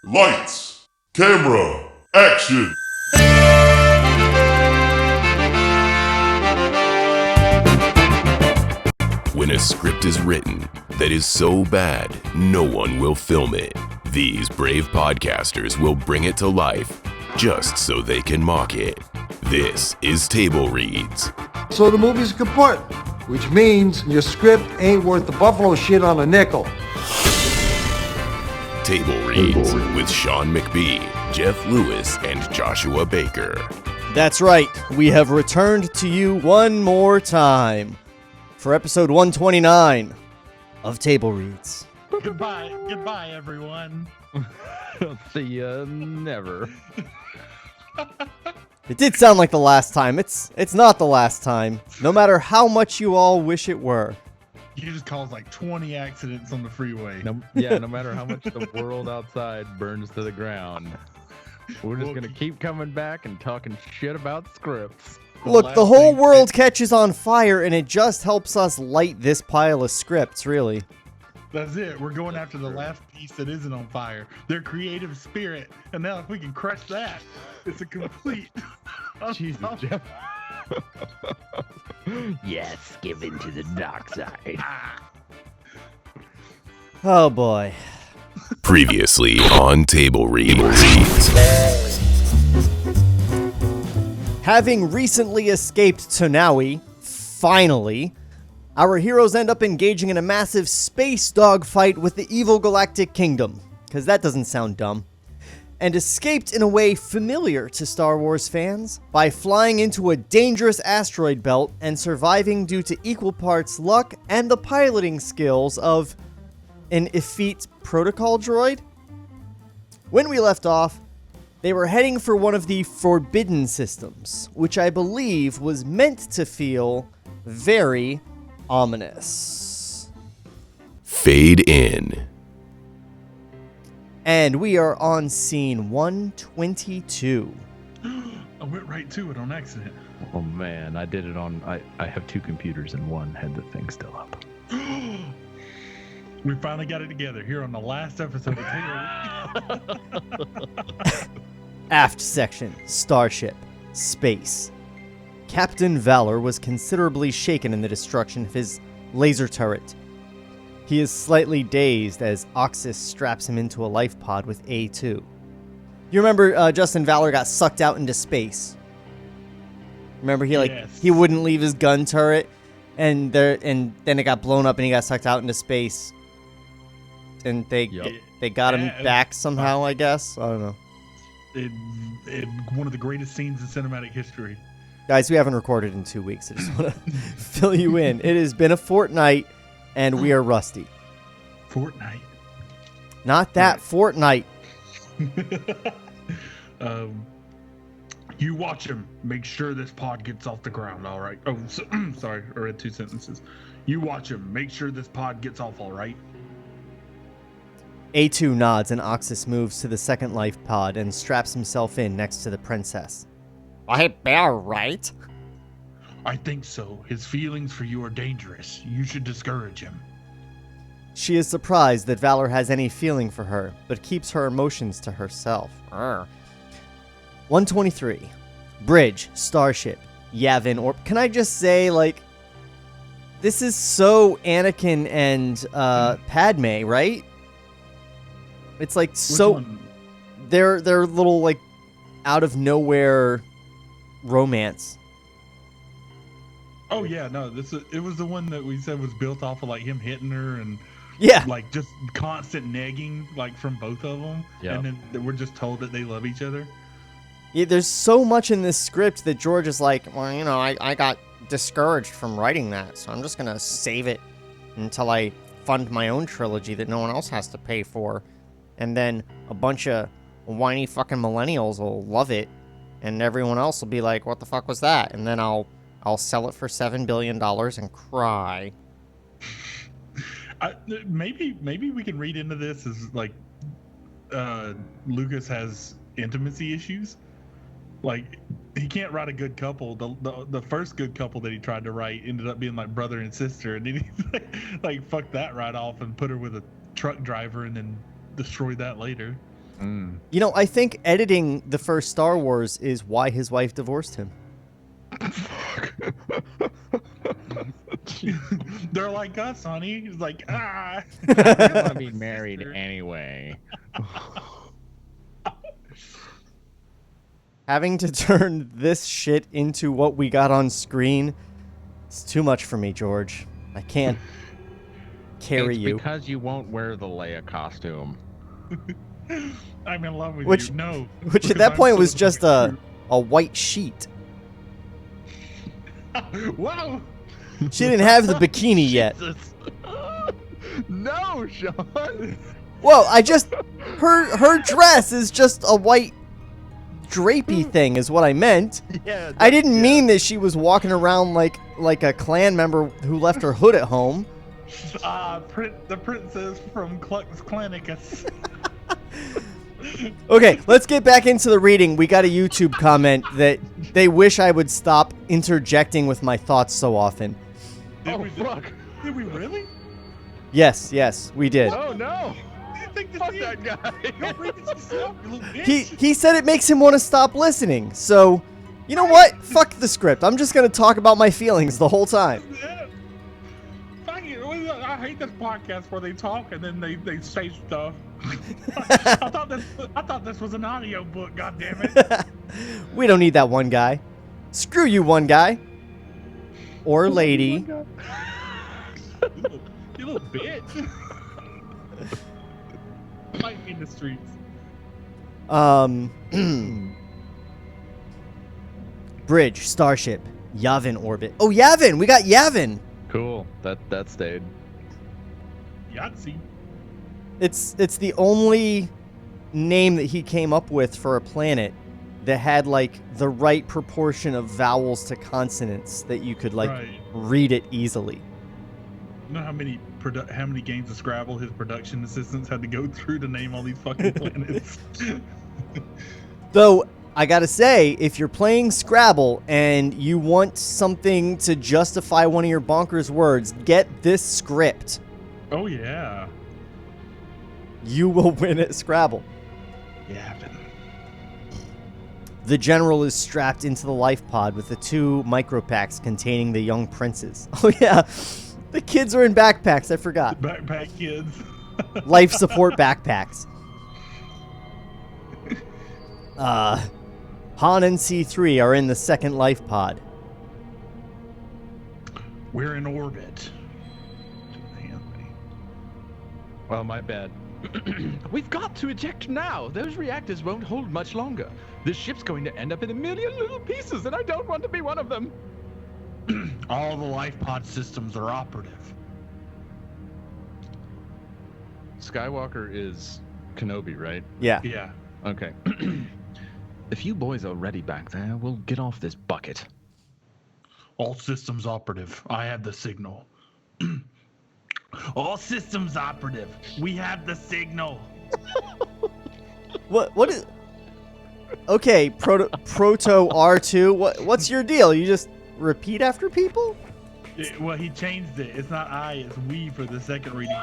Lights, camera, action! When a script is written that is so bad, no one will film it. These brave podcasters will bring it to life just so they can mock it. This is Table Reads. So the movie's kaput, which means your script ain't worth the buffalo shit on a nickel. Table Reads with Shawn McBee, Jeff Lewis, and Joshua Baker. That's right, we have returned to you one more time for episode 129 of Table Reads. Goodbye, everyone. See ya never. It did sound like the last time. It's not the last time, no matter how much you all wish it were. You just caused like 20 accidents on the freeway. No matter how much the world outside burns to the ground, we're just gonna keep coming back and talking shit about scripts. Look, the whole world catches on fire, and it just helps us light this pile of scripts, really. That's it. We're going after the last piece that isn't on fire. Their creative spirit. And now if we can crush that, it's a complete... Jesus, Jeff. Yes, give in to the dark side. Oh, boy. Previously on Table Reads. Having recently escaped Tonawi, finally, our heroes end up engaging in a massive space dogfight with the evil Galactic Kingdom, because that doesn't sound dumb, and escaped in a way familiar to Star Wars fans by flying into a dangerous asteroid belt and surviving due to equal parts luck and the piloting skills of an effete protocol droid. When we left off, they were heading for one of the Forbidden Systems, which I believe was meant to feel very ominous. Fade in. And we are on scene 122. I went right to it on accident. Oh man, I did it on. I have two computers and one had the thing still up. We finally got it together here on the last episode of Table. Aft section, starship, space. Captain Valor was considerably shaken in the destruction of his laser turret. He is slightly dazed as Oxys straps him into a life pod with A2. You remember Justin Valor got sucked out into space? Remember he wouldn't leave his gun turret, and then it got blown up and he got sucked out into space. And they got him back somehow, I guess. I don't know. One of the greatest scenes in cinematic history. Guys, we haven't recorded in 2 weeks. I just want to fill you in. It has been a fortnight, and we are rusty. Fortnite. Not that Fortnite. You watch him. Make sure this pod gets off the ground, all right? Oh, sorry. I read two sentences. You watch him. Make sure this pod gets off, all right? A2 nods, and Oxys moves to the second life pod and straps himself in next to the princess. I bear, right? I think so. His feelings for you are dangerous. You should discourage him. She is surprised that Valor has any feeling for her, but keeps her emotions to herself. 123. Bridge, starship, Yavin, or can I just say, like, this is so Anakin and Padme, right? It's like so they're little like out of nowhere romance. Oh yeah, no, it was the one that we said was built off of like him hitting her and like just constant negging like from both of them. Yeah. And then we're just told that they love each other. Yeah, there's so much in this script that George is like, well, you know, I got discouraged from writing that, so I'm just gonna save it until I fund my own trilogy that no one else has to pay for. And then a bunch of whiny fucking millennials will love it, and everyone else will be like, what the fuck was that? And then I'll sell it for $7 billion and cry. Maybe we can read into this as like Lucas has intimacy issues. Like he can't write a good couple. The first good couple that he tried to write ended up being like brother and sister, and then he like fucked that right off and put her with a truck driver and then destroy that later. You know, I think editing the first Star Wars is why his wife divorced him. They're like us, honey. He's like, I want to be married anyway. Having to turn this shit into what we got on screen, it's too much for me, George. I can't carry you. Because you won't wear the Leia costume. I'm in love with Which, you. No. Which at that point was just a white sheet. Whoa! She didn't have the bikini yet. No, Shawn. Whoa, her dress is just a white drapey thing is what I meant. Yeah. I didn't mean that she was walking around like a clan member who left her hood at home. The princess from Clux Clanicus. Okay, let's get back into the reading. We got a YouTube comment that they wish I would stop interjecting with my thoughts so often. Fuck. Did we really? Yes, we did. Oh, no. Fuck that guy. Don't read it yourself, you little bitch. He said it makes him want to stop listening. So, you know what? Fuck the script. I'm just going to talk about my feelings the whole time. Yeah. Fuck it. I hate this podcast where they talk and then they say stuff. I thought this was an audio book, goddammit. We don't need that one guy. Screw you, one guy. Or lady. You little bitch. Fight me in the streets. Bridge, starship, Yavin orbit. Oh, Yavin! We got Yavin! Cool. That stayed. Yahtzee. It's the only name that he came up with for a planet that had like the right proportion of vowels to consonants that you could read it easily. You know how many games of Scrabble his production assistants had to go through to name all these fucking planets? Though I gotta say, if you're playing Scrabble and you want something to justify one of your bonkers words, get this script. Oh yeah. You will win at Scrabble. Yavin. The general is strapped into the life pod with the 2 micropacks containing the young princes. Oh yeah, the kids are in backpacks, I forgot. Backpack kids. Life support backpacks. Han and C3 are in the second life pod. We're in orbit. Well, my bad. We've got to eject now. Those reactors won't hold much longer. This ship's going to end up in a million little pieces, and I don't want to be one of them. All the life pod systems are operative. Skywalker is Kenobi, right? Yeah. Yeah. Okay. If you boys are ready back there, we'll get off this bucket. All systems operative. I have the signal. All systems operative. We have the signal. What is... Okay, Proto R2, what's your deal? You just repeat after people? Well, he changed it. It's not I, it's we for the second reading.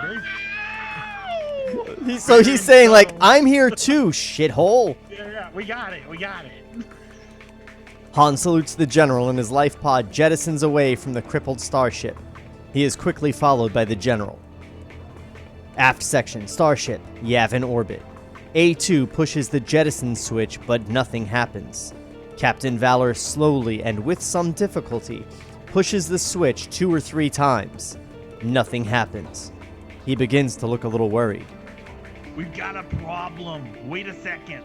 So he's saying, like, I'm here too, shithole. Yeah, we got it. Han salutes the general and his life pod jettisons away from the crippled starship. He is quickly followed by the general. Aft section, starship, Yavin orbit. A2 pushes the jettison switch, but nothing happens. Captain Valor slowly and with some difficulty pushes the switch 2 or 3 times. Nothing happens. He begins to look a little worried. We've got a problem. Wait a second.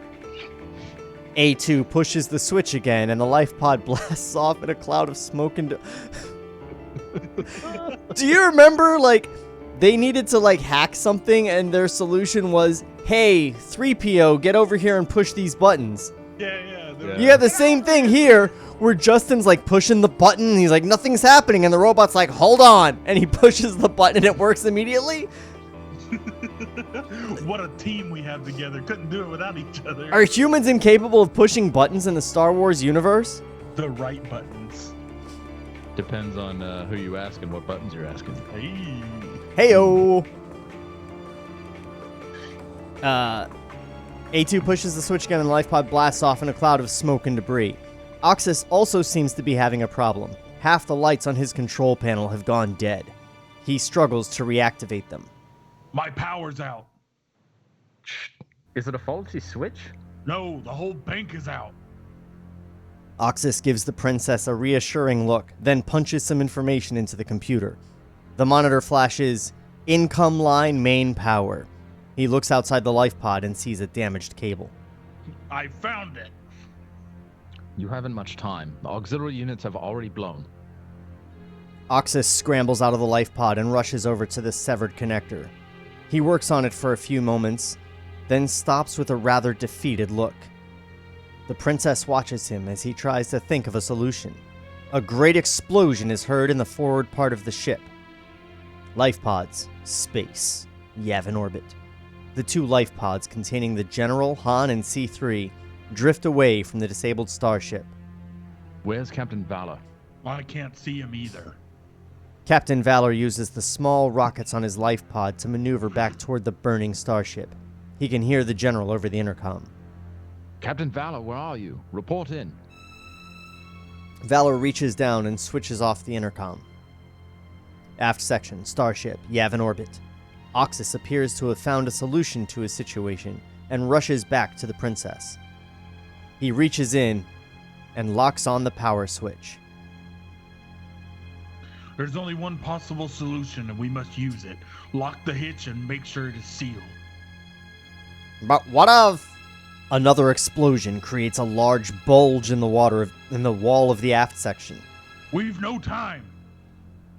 A2 pushes the switch again, and the life pod blasts off in a cloud of smoke and... Do you remember, like, they needed to, like, hack something, and their solution was, hey, 3PO, get over here and push these buttons. Yeah. You have the same thing here, where Justin's, like, pushing the button, and he's like, nothing's happening, and the robot's like, hold on, and he pushes the button, and it works immediately. What a team we have together. Couldn't do it without each other. Are humans incapable of pushing buttons in the Star Wars universe? The right buttons. Depends on who you ask and what buttons you're asking. Hey. Heyo. A2 pushes the switch again and the life pod blasts off in a cloud of smoke and debris. Oxus also seems to be having a problem. Half the lights on his control panel have gone dead. He struggles to reactivate them. My power's out. Is it a faulty switch? No, the whole bank is out. Oxus gives the princess a reassuring look, then punches some information into the computer. The monitor flashes, income line main power. He looks outside the life pod and sees a damaged cable. I found it. You haven't much time. The auxiliary units have already blown. Oxus scrambles out of the life pod and rushes over to the severed connector. He works on it for a few moments, then stops with a rather defeated look. The princess watches him as he tries to think of a solution. A great explosion is heard in the forward part of the ship. Life pods, space, Yavin orbit. The two life pods containing the General, Han, and C3 drift away from the disabled starship. Where's Captain Valor? I can't see him either. Captain Valor uses the small rockets on his life pod to maneuver back toward the burning starship. He can hear the General over the intercom. Captain Valor, where are you? Report in. Valor reaches down and switches off the intercom. Aft section, starship, Yavin orbit. Oxus appears to have found a solution to his situation and rushes back to the princess. He reaches in and locks on the power switch. There's only one possible solution and we must use it. Lock the hitch and make sure it is sealed. But what of... Another explosion creates a large bulge in the wall of the aft section. We've no time.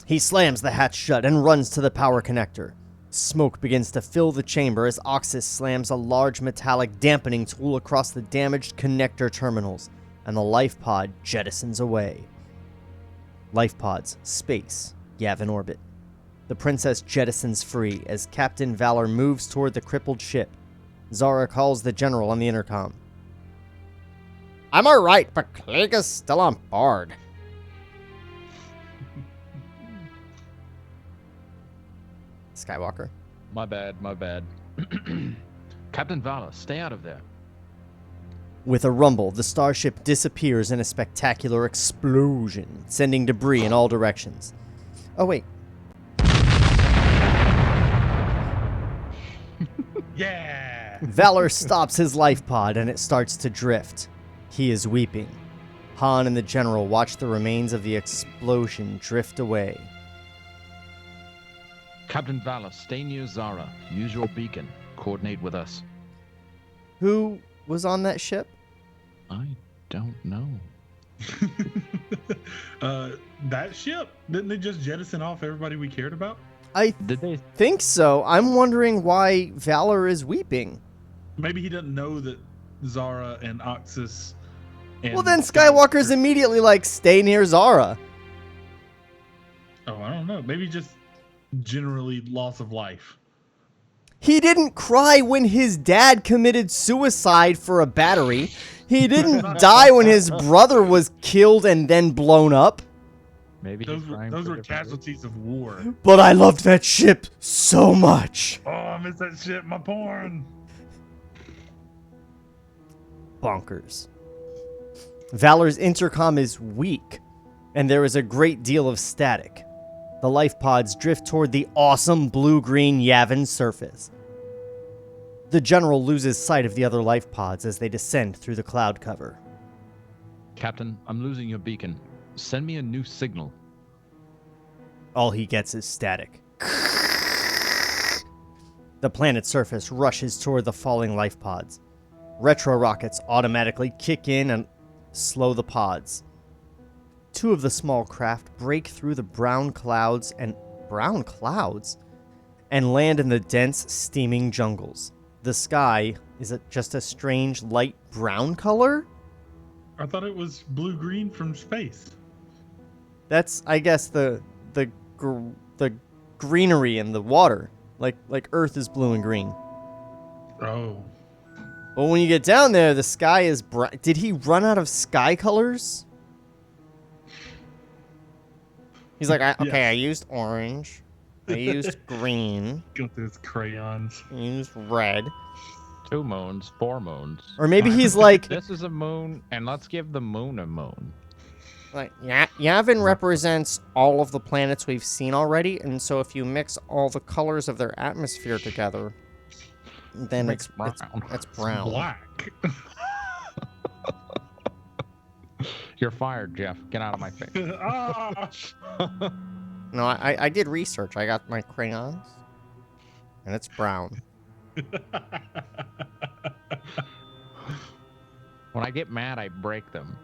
He slams the hatch shut and runs to the power connector. Smoke begins to fill the chamber as Oxus slams a large metallic dampening tool across the damaged connector terminals, and the life pod jettisons away. Life pods, space, Yavin orbit. The princess jettisons free as Captain Valor moves toward the crippled ship. Zara calls the General on the intercom. I'm alright, but Klieg is still on board. Skywalker. My bad. Captain Valor, stay out of there. With a rumble, the starship disappears in a spectacular explosion, sending debris in all directions. Oh, wait. Yeah! Valor stops his life pod and it starts to drift. He is weeping. Han and the General watch the remains of the explosion drift away. Captain Valor, stay near Zara. Use your beacon. Coordinate with us. Who was on that ship? I don't know. That ship? Didn't they just jettison off everybody we cared about? Did they? Think so. I'm wondering why Valor is weeping. Maybe he doesn't know that Zara and Oxus and... Well, then Skywalker's immediately like, stay near Zara. Oh, I don't know. Maybe just generally loss of life. He didn't cry when his dad committed suicide for a battery. He didn't die when his brother was killed and then blown up. Maybe those were casualties of war. But I loved that ship so much. Oh, I miss that ship, my porn. Bonkers. Valor's intercom is weak, and there is a great deal of static. The life pods drift toward the awesome blue-green Yavin surface. The General loses sight of the other life pods as they descend through the cloud cover. Captain, I'm losing your beacon. Send me a new signal. All he gets is static. The planet's surface rushes toward the falling life pods. Retro rockets automatically kick in and slow the pods. Two of the small craft break through the brown clouds and land in the dense, steaming jungles. The sky is just a strange light brown color? I thought it was blue-green from space. That's, I guess, the greenery in the water. Like Earth is blue and green. Oh. But when you get down there, the sky is bright. Did he run out of sky colors? He's like, okay, I used orange. I used green. Got those crayons. I used red. 2 moons, 4 moons. Or maybe he's like, This is a moon, and let's give the moon a moon. Like, Yavin represents all of the planets we've seen already, and so if you mix all the colors of their atmosphere together, then it's brown. It's brown. Black. You're fired, Jeff. Get out of my face. No, I did research. I got my crayons, and it's brown. When I get mad, I break them.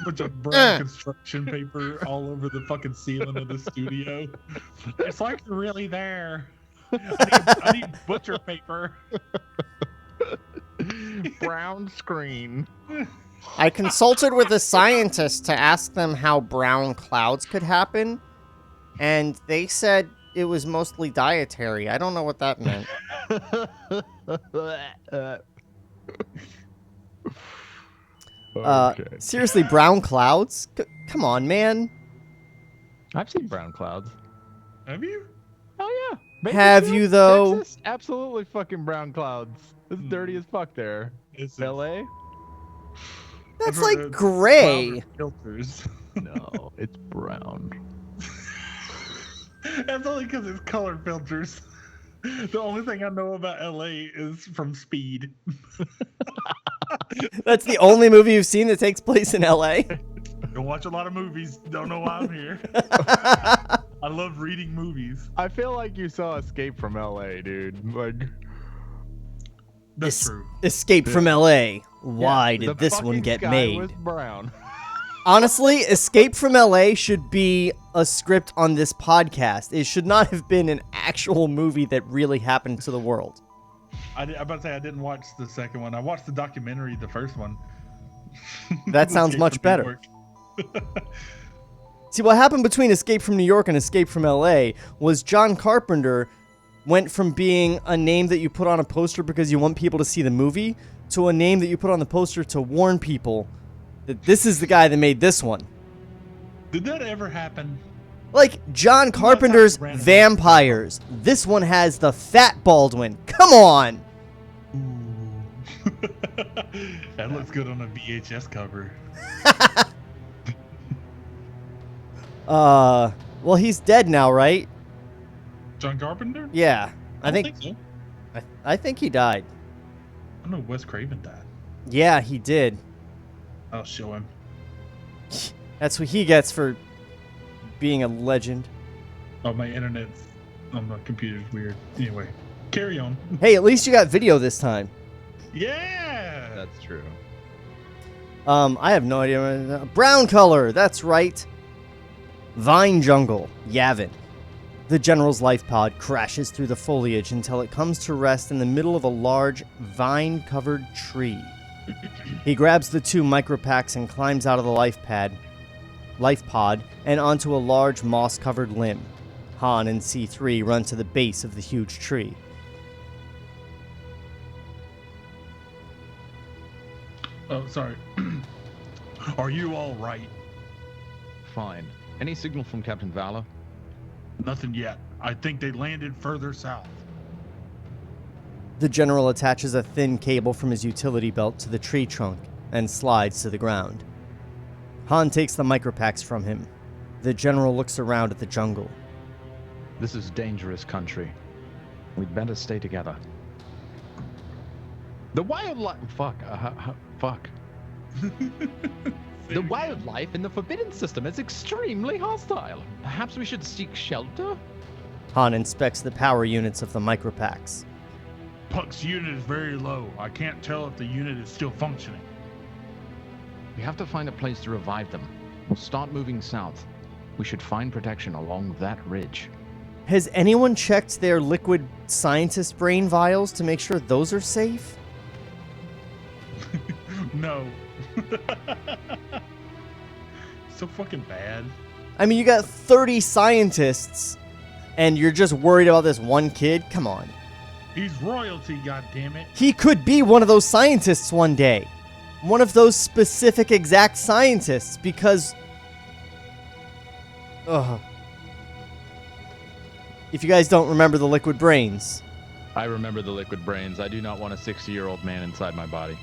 Bunch of brown construction paper all over the fucking ceiling of the studio. It's like you're really there. I need butcher paper. Brown screen. I consulted with a scientist to ask them how brown clouds could happen, and they said it was mostly dietary. I don't know what that meant. Okay. Seriously, brown clouds? Come on, man. I've seen brown clouds. Have you? Oh yeah. Maybe Have you, though? Texas? Absolutely fucking brown clouds. It's dirty as fuck there. It's LA? That's like gray. Filters. No, it's brown. That's only because it's color filters. The only thing I know about LA is from Speed. That's the only movie you've seen that takes place in LA? Don't watch a lot of movies. Don't know why I'm here. I love reading movies. I feel like you saw Escape from LA, dude. Like, That's true. Escape from LA. Why the did this one fucking get sky made? was brown. Honestly, Escape from LA should be a script on this podcast. It should not have been an actual movie that really happened to the world. I'm about to say I didn't watch the second one. I watched the documentary, the first one. That sounds Escape much from better. New York. See, what happened between Escape from New York and Escape from LA was John Carpenter went from being a name that you put on a poster because you want people to see the movie to a name that you put on the poster to warn people that this is the guy that made this one. Did that ever happen? Like John Carpenter's random. Vampires. This one has the Fat Baldwin. Come on! That looks good on a VHS cover. Well, he's dead now, right? John Carpenter? Yeah. I don't think so. I think he died. I know Wes Craven died. Yeah, he did. I'll show him. That's what he gets for being a legend. Oh, my internet's on my computer's weird. Anyway, carry on. Hey, at least you got video this time. Yeah! That's true. I have no idea. Brown color, that's right. Vine jungle, Yavin. The general's life pod crashes through the foliage until it comes to rest in the middle of a large, vine-covered tree. He grabs the 2 micropacks and climbs out of the life pod and onto a large moss-covered limb. Han and C3 run to the base of the huge tree. Oh, sorry. Are you all right? Fine. Any signal from Captain Valor? Nothing yet. I think they landed further south. The general attaches a thin cable from his utility belt to the tree trunk and slides to the ground. Han takes the micropacks from him. The general looks around at the jungle. This is dangerous country. We'd better stay together. The wildlife... Fuck. The wildlife in the Forbidden System is extremely hostile. Perhaps we should seek shelter? Han inspects the power units of the micropacks. Puck's unit is very low. I can't tell if the unit is still functioning. We have to find a place to revive them. We'll start moving south. We should find protection along that ridge. Has anyone checked their liquid scientist brain vials to make sure those are safe? No. So fucking bad. I mean, you got 30 scientists, and you're just worried about this one kid? Come on. He's royalty, goddammit. He could be one of those scientists one day. One of those specific exact scientists, because... Ugh. If you guys don't remember the liquid brains, I remember the liquid brains. I do not want a 60-year-old man inside my body.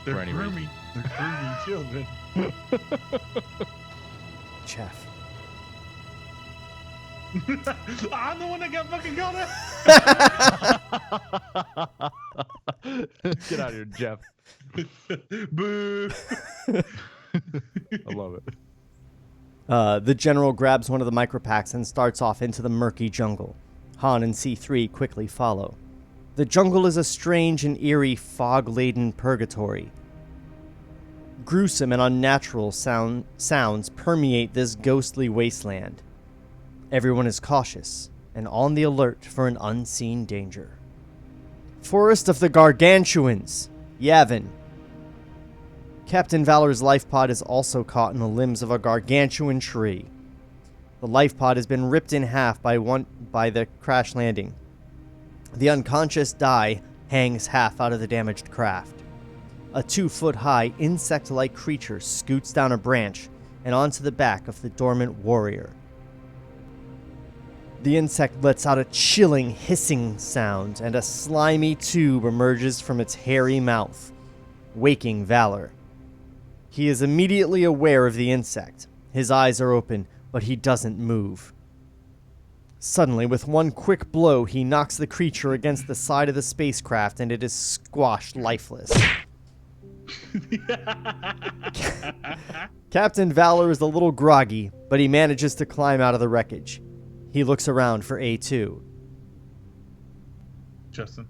They're For any reason. grooming. They're grooming children. Jeff. I'm the one that got fucking called out. Get out of here, Jeff. Boo. I love it. The general grabs one of the micropacks and starts off into the murky jungle. Han and C3 quickly follow. The jungle is a strange and eerie fog-laden purgatory. Gruesome and unnatural sounds permeate this ghostly wasteland. Everyone is cautious and on the alert for an unseen danger. Forest of the Gargantuans, YAVIN. Captain Valor's life pod is also caught in the limbs of a gargantuan tree. The life pod has been ripped in half by the crash landing. The unconscious Dai hangs half out of the damaged craft. A 2-foot-high insect-like creature scoots down a branch and onto the back of the dormant warrior. The insect lets out a chilling hissing sound, and a slimy tube emerges from its hairy mouth, waking Valor. He is immediately aware of the insect. His eyes are open, but he doesn't move. Suddenly, with one quick blow, he knocks the creature against the side of the spacecraft, and it is squashed lifeless. Captain Valor is a little groggy, but he manages to climb out of the wreckage. He looks around for A2. Justin.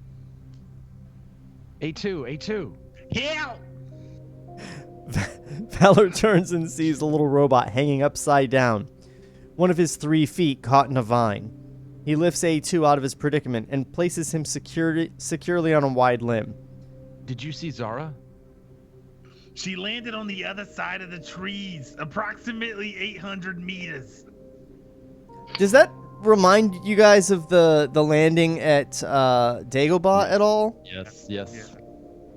A2. Help! Valor turns and sees the little robot hanging upside down, one of his 3 feet caught in a vine. He lifts A2 out of his predicament and places him securely on a wide limb. Did you see Zara? She landed on the other side of the trees, approximately 800 meters. Does that remind you guys of the landing at Dagobah at all? Yes.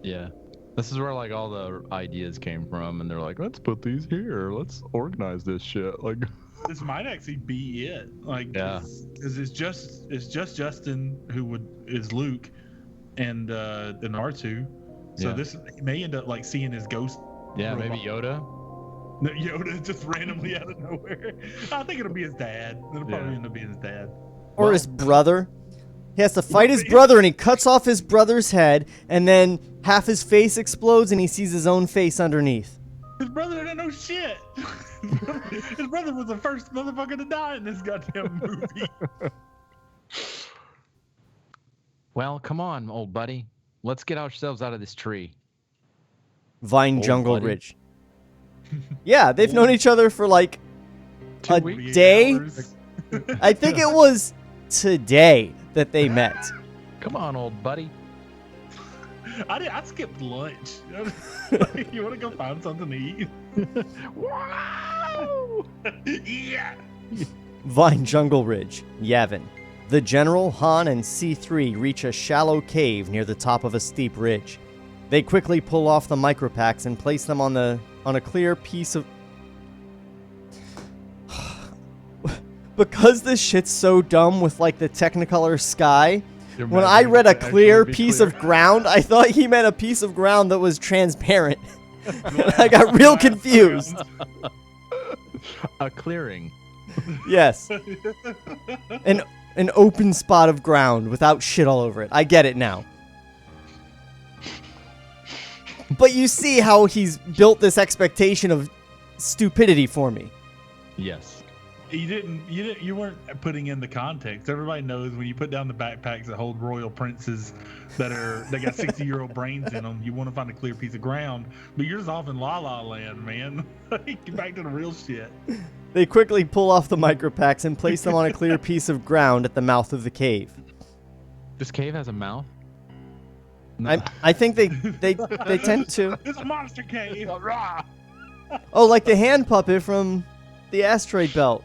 Yeah. This is where like all the ideas came from, and they're like, let's put these here. Let's organize this shit. Like, this might actually be it. Like, yeah, because it's just Justin who is Luke, and R2. So yeah. this may end up like seeing his ghost. Yeah, robot. maybe Yoda. No, Yoda just randomly out of nowhere. I think it'll be his dad. It'll probably end up being his dad. Or his brother. He has to fight his brother, and he cuts off his brother's head, and then half his face explodes, and he sees his own face underneath. His brother didn't know shit. His brother was the first motherfucker to die in this goddamn movie. Well, come on, old buddy. Let's get ourselves out of this tree. Vine Old Jungle buddy. Ridge. Yeah, they've known each other for like 2 a weeks? day. Hours. I think it was today that they met. Come on, old buddy. I skipped lunch. You want to go find something to eat? Wow! Yeah. Vine Jungle Ridge, YAVIN. The General, Han, and C3 reach a shallow cave near the top of a steep ridge. They quickly pull off the micropacks and place them on a clear piece of... Because this shit's so dumb with like the Technicolor sky, when I read a clear piece of ground, I thought he meant a piece of ground that was transparent. I got real confused. A clearing. Yes. An open spot of ground without shit all over it. I get it now. But you see how he's built this expectation of stupidity for me. Yes. You weren't putting in the context. Everybody knows when you put down the backpacks that hold royal princes that got 60-year-old brains in them, you want to find a clear piece of ground. But you're just off in La La Land, man. Get back to the real shit. They quickly pull off the micropacks and place them on a clear piece of ground at the mouth of the cave. This cave has a mouth? I think they tend to. It's a monster cave. Oh, like the hand puppet from the asteroid belt.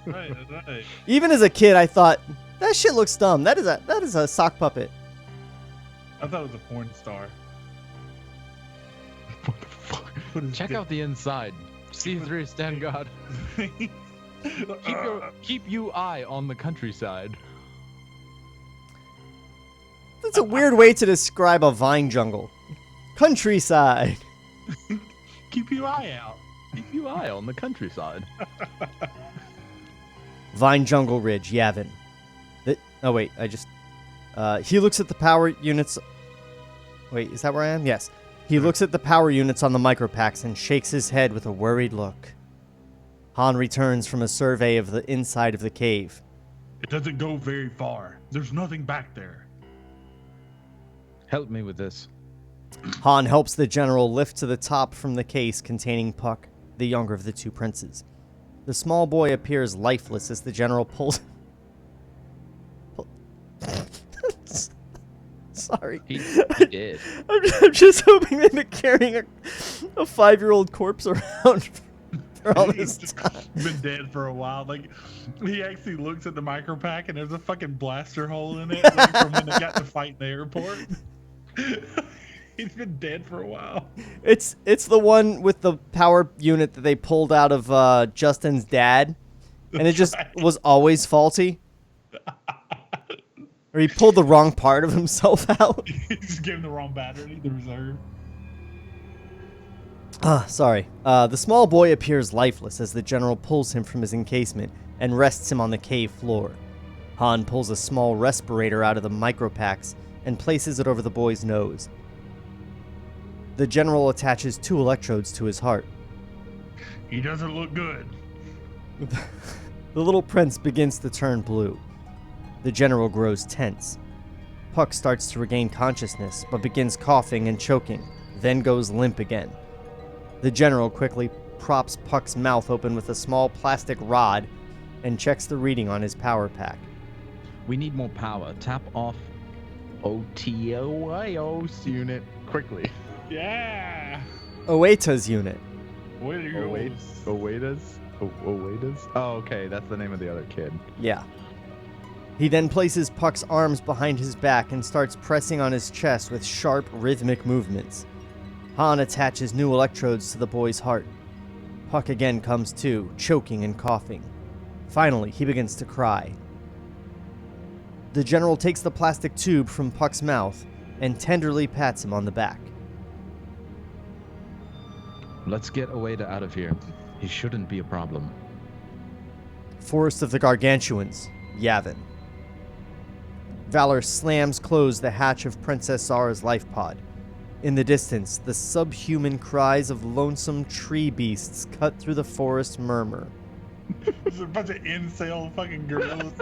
Right. Even as a kid, I thought that shit looks dumb. That is a sock puppet. I thought it was a porn star. What the fuck? Check out the inside. C3, stand guard. Keep you eye on the countryside. That's a weird way to describe a vine jungle. Countryside. Keep your eye out. Keep your eye on the countryside. Vine Jungle Ridge, Yavin. He looks at the power units. Wait, is that where I am? Yes. He looks at the power units on the micropacks and shakes his head with a worried look. Han returns from a survey of the inside of the cave. It doesn't go very far. There's nothing back there. Help me with this. Han helps the general lift to the top from the case containing Puck, the younger of the two princes. The small boy appears lifeless as the general pulls... Sorry. He did. I'm just hoping they've been carrying a 5-year-old corpse around for all this time. Been dead for a while. Like, he actually looks at the micro pack and there's a fucking blaster hole in it, like from when they got to fight in the airport. He's been dead for a while. It's the one with the power unit that they pulled out of Justin's dad, and it just was always faulty. Or he pulled the wrong part of himself out. He just gave him the wrong battery, the reserve. Sorry. The small boy appears lifeless as the general pulls him from his encasement and rests him on the cave floor. Han pulls a small respirator out of the micropacks and places it over the boy's nose. The general attaches 2 electrodes to his heart. He doesn't look good. The little prince begins to turn blue. The general grows tense. Puck starts to regain consciousness, but begins coughing and choking, then goes limp again. The general quickly props Puck's mouth open with a small plastic rod and checks the reading on his power pack. We need more power. Tap off OTOIOS unit quickly. Yeah. Oeta's unit. Where do you go? Oetas? Oh, okay. That's the name of the other kid. Yeah. He then places Puck's arms behind his back and starts pressing on his chest with sharp, rhythmic movements. Han attaches new electrodes to the boy's heart. Puck again comes to, choking and coughing. Finally, he begins to cry. The general takes the plastic tube from Puck's mouth and tenderly pats him on the back. Let's get Oeda out of here. He shouldn't be a problem. Forest of the Gargantuans, Yavin. Valor slams closed the hatch of Princess Zara's life pod. In the distance, the subhuman cries of lonesome tree beasts cut through the forest murmur. There's a bunch of incel fucking gorillas.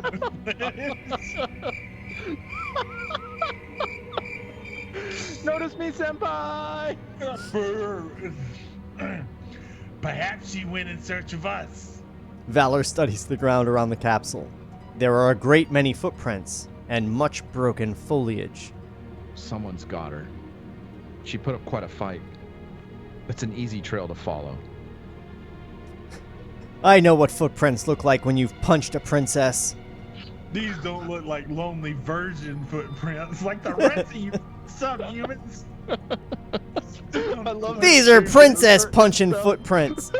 Notice me, senpai! Perhaps she went in search of us. Valor studies the ground around the capsule. There are a great many footprints and much broken foliage. Someone's got her. She put up quite a fight. It's an easy trail to follow. I know what footprints look like when you've punched a princess. These don't look like lonely virgin footprints, like the rest of you subhumans. I love These are princess punching footprints.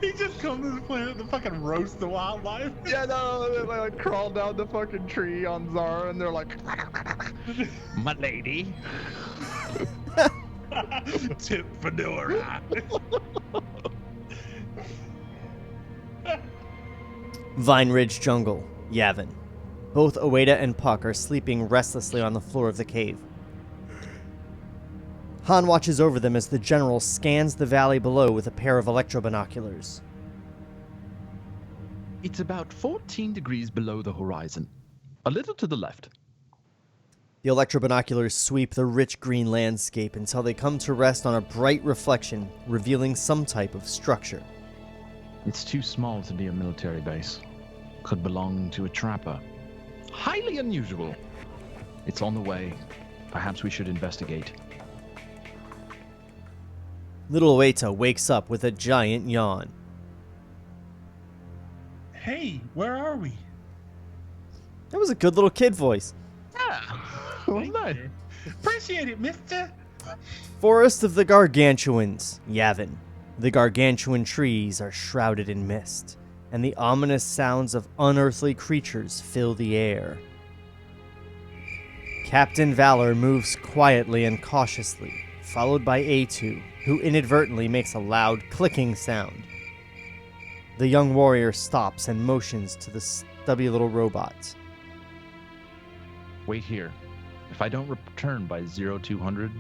He just comes to this planet to fucking roast the wildlife. Yeah, no, they like crawl down the fucking tree on Zara and they're like, my lady. Tip fedora. Vine Ridge Jungle, Yavin. Both Oeda and Puck are sleeping restlessly on the floor of the cave. Han watches over them as the general scans the valley below with a pair of electrobinoculars. It's about 14 degrees below the horizon. A little to the left. The electrobinoculars sweep the rich green landscape until they come to rest on a bright reflection, revealing some type of structure. It's too small to be a military base. Could belong to a trapper. Highly unusual. It's on the way. Perhaps we should investigate. Little Oeta wakes up with a giant yawn. Hey, where are we? That was a good little kid voice. Thank you. Appreciate it, mister. Forest of the Gargantuans, Yavin. The gargantuan trees are shrouded in mist, and the ominous sounds of unearthly creatures fill the air. Captain Valor moves quietly and cautiously, followed by A2, who inadvertently makes a loud clicking sound. The young warrior stops and motions to the stubby little robot. Wait here. If I don't return by 0200,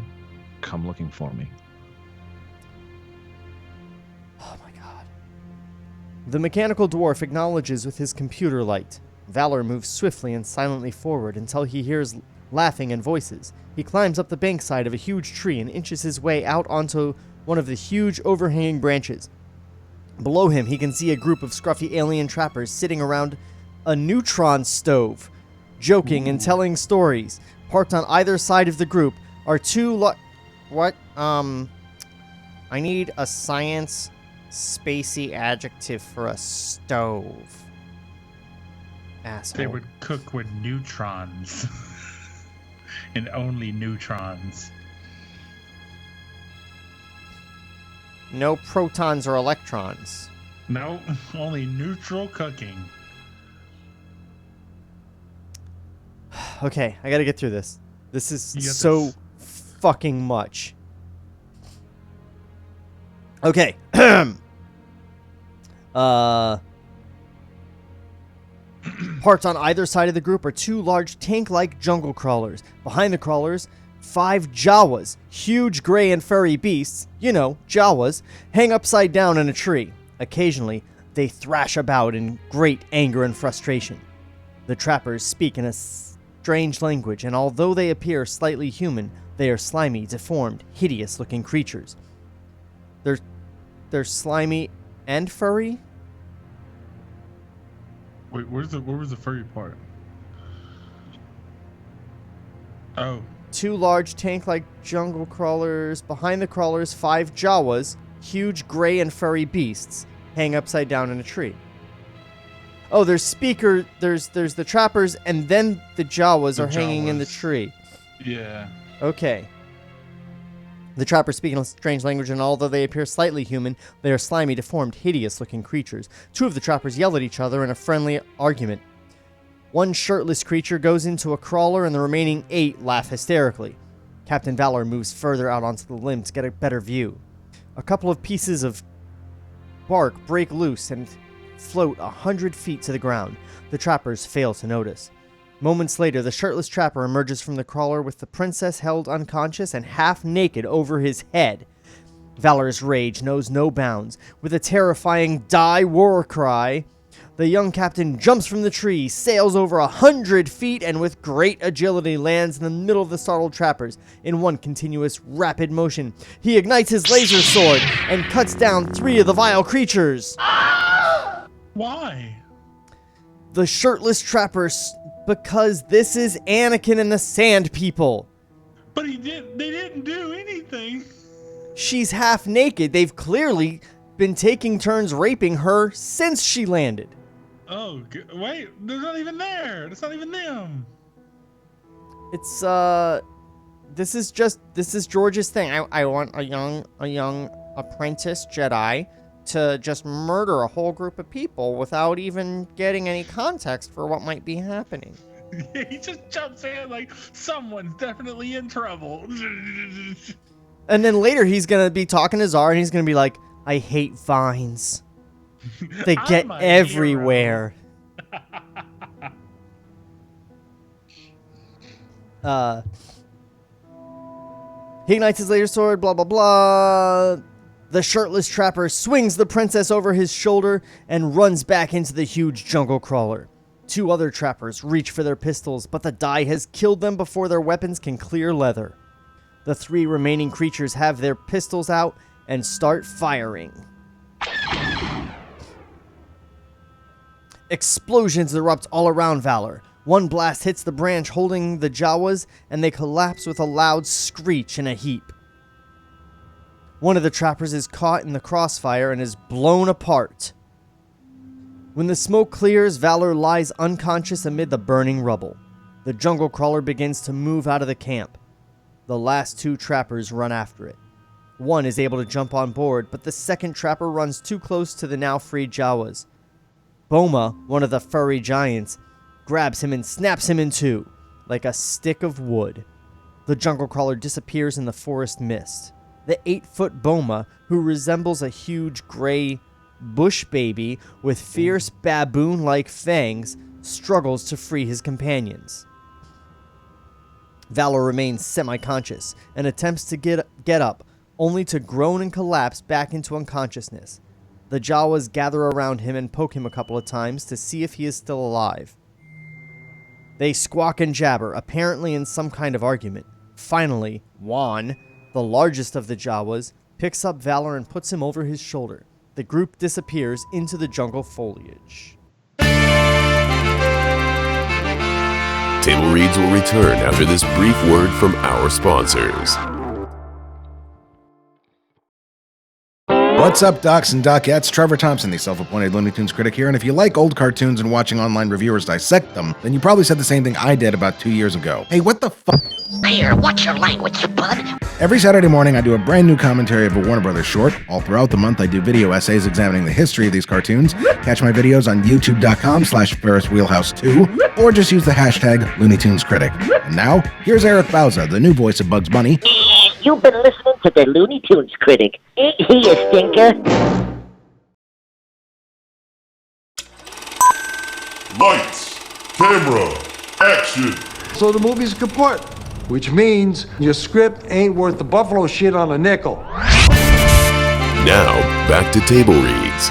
come looking for me. Oh my god. The mechanical dwarf acknowledges with his computer light. Valor moves swiftly and silently forward until he hears laughing and voices. He climbs up the bankside of a huge tree and inches his way out onto one of the huge overhanging branches. Below him, he can see a group of scruffy alien trappers sitting around a neutron stove, joking and telling stories. Parked on either side of the group are two I need a science spacey adjective for a stove. Asshole. They would cook with neutrons. And only neutrons. No protons or electrons. No, only neutral cooking. Okay, I gotta get through this. This is so fucking much. Okay. Parts on either side of the group are two large tank-like jungle crawlers. Behind the crawlers, 5 JAWAS, huge gray and furry beasts, you know, JAWAS, hang upside down in a tree. Occasionally, they thrash about in great anger and frustration. The trappers speak in a strange language, and although they appear slightly human, they are slimy, deformed, hideous-looking creatures. They're slimy and furry? Wait, where was the furry part? Oh. 2 large tank-like jungle crawlers. Behind the crawlers, 5 JAWAS, huge gray and furry beasts, hang upside down in a tree. Oh, there's the trappers, and then the JAWAS are hanging in the tree. Yeah. Okay. The trappers speak in a strange language, and although they appear slightly human, they are slimy, deformed, hideous-looking creatures. 2 of the trappers yell at each other in a friendly argument. 1 shirtless creature goes into a crawler, and the remaining 8 laugh hysterically. Captain Valor moves further out onto the limb to get a better view. A couple of pieces of bark break loose and float 100 feet to the ground. The trappers fail to notice. Moments later, the shirtless trapper emerges from the crawler with the princess held unconscious and half naked over his head. Valor's rage knows no bounds. With a terrifying die war cry, the young captain jumps from the tree, sails over 100 feet, and with great agility lands in the middle of the startled trappers in one continuous rapid motion. He ignites his laser sword and cuts down 3 of the vile creatures. Why? The shirtless trappers, because this is Anakin and the Sand People. But they didn't do anything. She's half naked. They've clearly been taking turns raping her since she landed. Oh, wait, they're not even there. It's not even them. It's, this is George's thing. I want a young apprentice Jedi to just murder a whole group of people without even getting any context for what might be happening. He just jumps in like, someone's definitely in trouble. And then later he's going to be talking to Zara and he's going to be like, I hate vines. They get everywhere. He ignites his laser sword, blah, blah, blah. The shirtless trapper swings the princess over his shoulder and runs back into the huge jungle crawler. 2 other trappers reach for their pistols, but the die has killed them before their weapons can clear leather. The 3 remaining creatures have their pistols out and start firing. Explosions erupt all around Valor. 1 blast hits the branch holding the JAWAS, and they collapse with a loud screech in a heap. 1 of the trappers is caught in the crossfire and is blown apart. When the smoke clears, Valor lies unconscious amid the burning rubble. The jungle crawler begins to move out of the camp. The last 2 trappers run after it. 1 is able to jump on board, but the second trapper runs too close to the now freed JAWAS. Boma, one of the furry giants, grabs him and snaps him in 2. like a stick of wood. The jungle crawler disappears in the forest mist. The 8-foot boma, who resembles a huge gray bush baby with fierce baboon-like fangs, struggles to free his companions. Valor remains semi-conscious and attempts to get up, only to groan and collapse back into unconsciousness. The JAWAS gather around him and poke him a couple of times to see if he is still alive. They squawk and jabber, apparently in some kind of argument. Finally, Juan, the largest of the JAWAS, picks up Valor and puts him over his shoulder. The group disappears into the jungle foliage. Table Reads will return after this brief word from our sponsors. What's up, docs and docettes? Trevor Thompson, the self-appointed Looney Tunes critic here, and if you like old cartoons and watching online reviewers dissect them, then you probably said the same thing I did about 2 years ago. Hey, what the fuck? Here, watch your language, bud. Every Saturday morning, I do a brand new commentary of a Warner Brothers short. All throughout the month, I do video essays examining the history of these cartoons. Catch my videos on youtube.com/FerrisWheelhouse2, or just use the hashtag Looney Tunes Critic. And now, here's Eric Bauza, the new voice of Bugs Bunny. You've been listening to the Looney Tunes Critic. Ain't he a stinker? Lights, camera, action. So the movie's kaput, which means your script ain't worth the buffalo shit on a nickel. Now, back to Table Reads.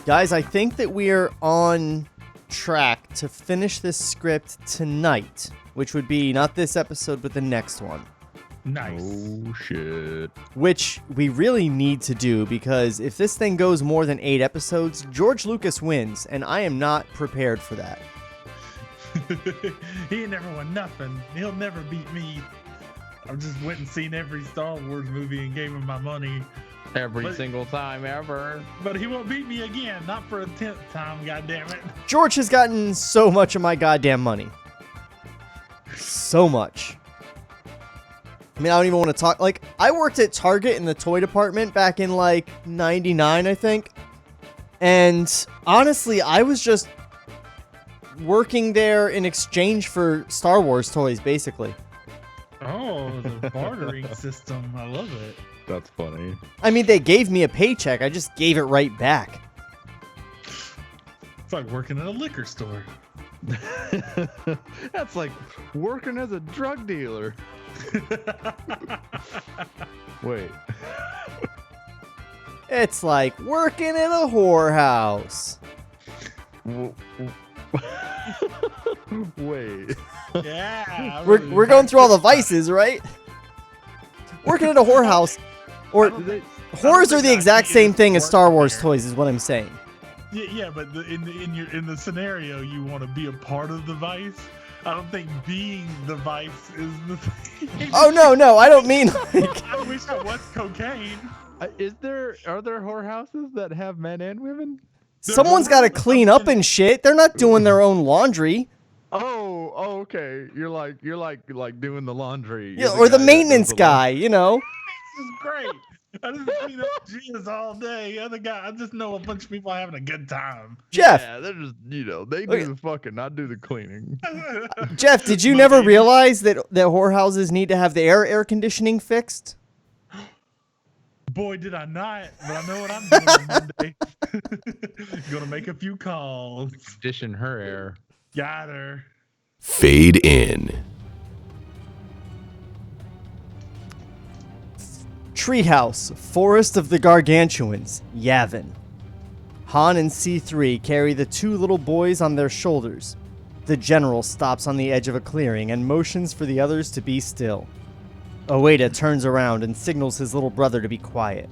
Guys, I think that we are on track to finish this script tonight, which would be not this episode, but the next one. Nice. Oh, shit. Which we really need to do, because if this thing goes more than 8 episodes, George Lucas wins, and I am not prepared for that. He ain't never won nothing. He'll never beat me. I've just went and seen every Star Wars movie and gave him my money. Every single time ever. But he won't beat me again. Not for a 10th time, goddammit. George has gotten so much of my goddamn money. So much. I mean, I don't even want to talk. Like, I worked at Target in the toy department back in, like, 99, I think. And honestly, I was just working there in exchange for Star Wars toys, basically. Oh, the bartering system. I love it. That's funny. I mean, they gave me a paycheck. I just gave it right back. It's like working at a liquor store. That's like working as a drug dealer. Wait. It's like working in a whorehouse. Wait. Yeah. We're going through all the vices, right? Working at a whorehouse. Or whores are the exact same thing as Star Wars toys, is what I'm saying. Yeah, but in the scenario, you want to be a part of the vice. I don't think being the vice is the thing. Oh no, I don't mean like. I wish I was cocaine. Are there whorehouses that have men and women? Someone's got to clean up and shit. They're not doing their own laundry. Oh, okay. You're like doing the laundry. Yeah, or the maintenance guy, you know. This is great. I just clean up jizz all day. Other guy, I just know a bunch of people having a good time. Jeff. Yeah, they're just, they do the fucking, I do the cleaning. Jeff, did you never realize that whorehouses need to have the air conditioning fixed? Boy, did I not, but I know what I'm doing on Monday. Gonna make a few calls. Condition her air. Got her. Fade in. Treehouse, Forest of the Gargantuans, Yavin. Han and C3 carry the 2 little boys on their shoulders. The general stops on the edge of a clearing and motions for the others to be still. Oeda turns around and signals his little brother to be quiet.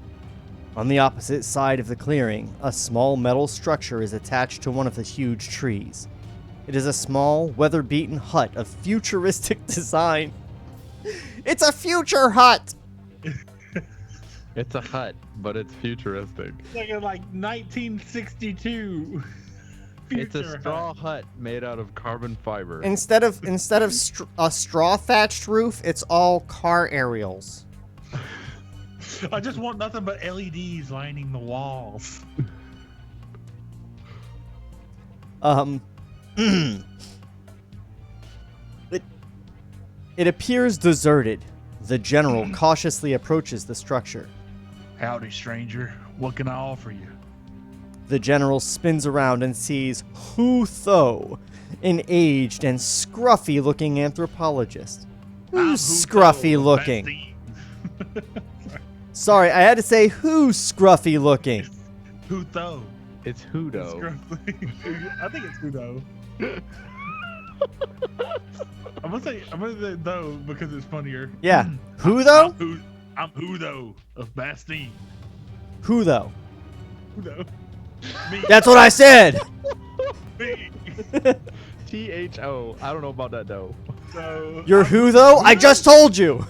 On the opposite side of the clearing, a small metal structure is attached to one of the huge trees. It is a small, weather-beaten hut of futuristic design. It's a future hut! It's a hut, but it's futuristic. Like 1962. It's a straw hut made out of carbon fiber. Instead of a straw thatched roof, it's all car aerials. I just want nothing but LEDs lining the walls. It appears deserted. The general cautiously approaches the structure. Howdy, stranger. What can I offer you? The general spins around and sees Hu Tho, an aged and scruffy-looking anthropologist. Who's scruffy-looking? Sorry, I had to say who's scruffy-looking. Hu Tho. It's Hudo. I think it's Hudo. I'm gonna say though because it's funnier. Yeah. Who though? I'm Hudo of Bastille. Who though? Hudo. Me. That's what I said. Me. THO. I don't know about that though. So, You're who though? I just told you.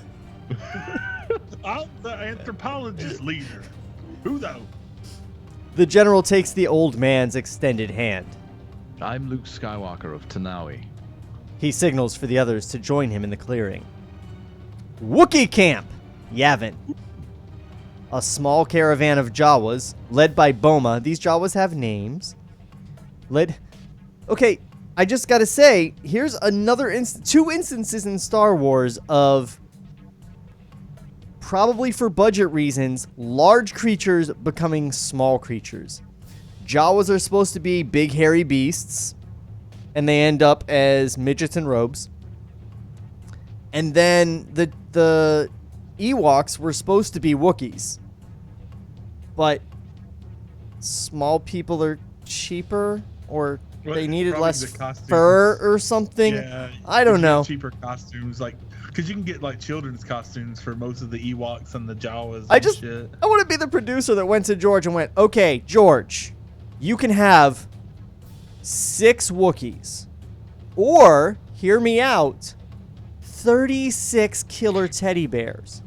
I'm the anthropologist leader. Who though? The general takes the old man's extended hand. I'm Luke Skywalker of Tanawi. He signals for the others to join him in the clearing. Wookiee camp, Yavin. A small caravan of Jawas, led by Boma. These Jawas have names. Okay, I just gotta say, here's another two instances in Star Wars of, probably for budget reasons, large creatures becoming small creatures. Jawas are supposed to be big hairy beasts, and they end up as midgets in robes. And then the Ewoks were supposed to be Wookiees. But small people are cheaper, or they needed less fur or something. Yeah, I don't know. Cheaper costumes, like, because you can get like children's costumes for most of the Ewoks and the Jawas. I want to be the producer that went to George and went, okay, George, you can have 6 Wookiees, or hear me out, 36 killer teddy bears.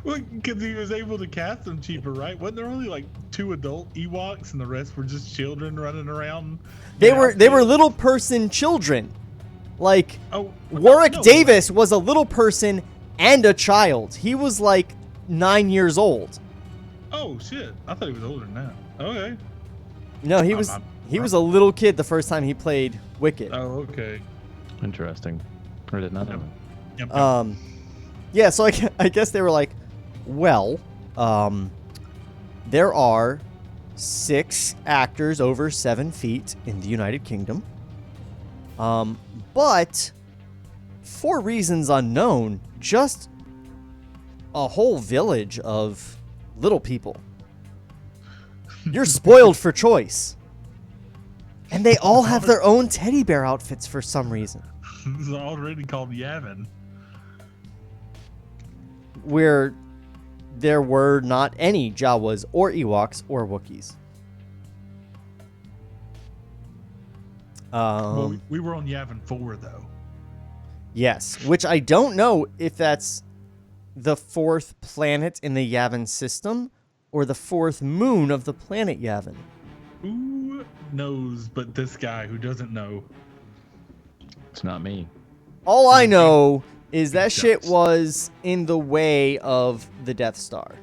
Well, because he was able to cast them cheaper, right? Wasn't there only like 2 adult Ewoks and the rest were just children running around? They were little person children. Like, Warwick Davis was a little person and a child. He was like 9 years old. Oh shit! I thought he was older than that. Okay. No, he was a little kid the first time he played Wicket. Oh, okay. Interesting. I did not know. Yep. Yeah, so I guess they were like, well, there are 6 actors over 7 feet in the United Kingdom. But for reasons unknown, just a whole village of little people. You're spoiled for choice. And they all have their own teddy bear outfits for some reason. This is already called Yavin. Where there were not any Jawas or Ewoks or Wookiees. Well, we were on Yavin 4, though. Yes, which I don't know if that's the 4th planet in the Yavin system or the 4th moon of the planet Yavin. Who knows but this guy who doesn't know? It's not me. All I know is that shit was in the way of the Death Star.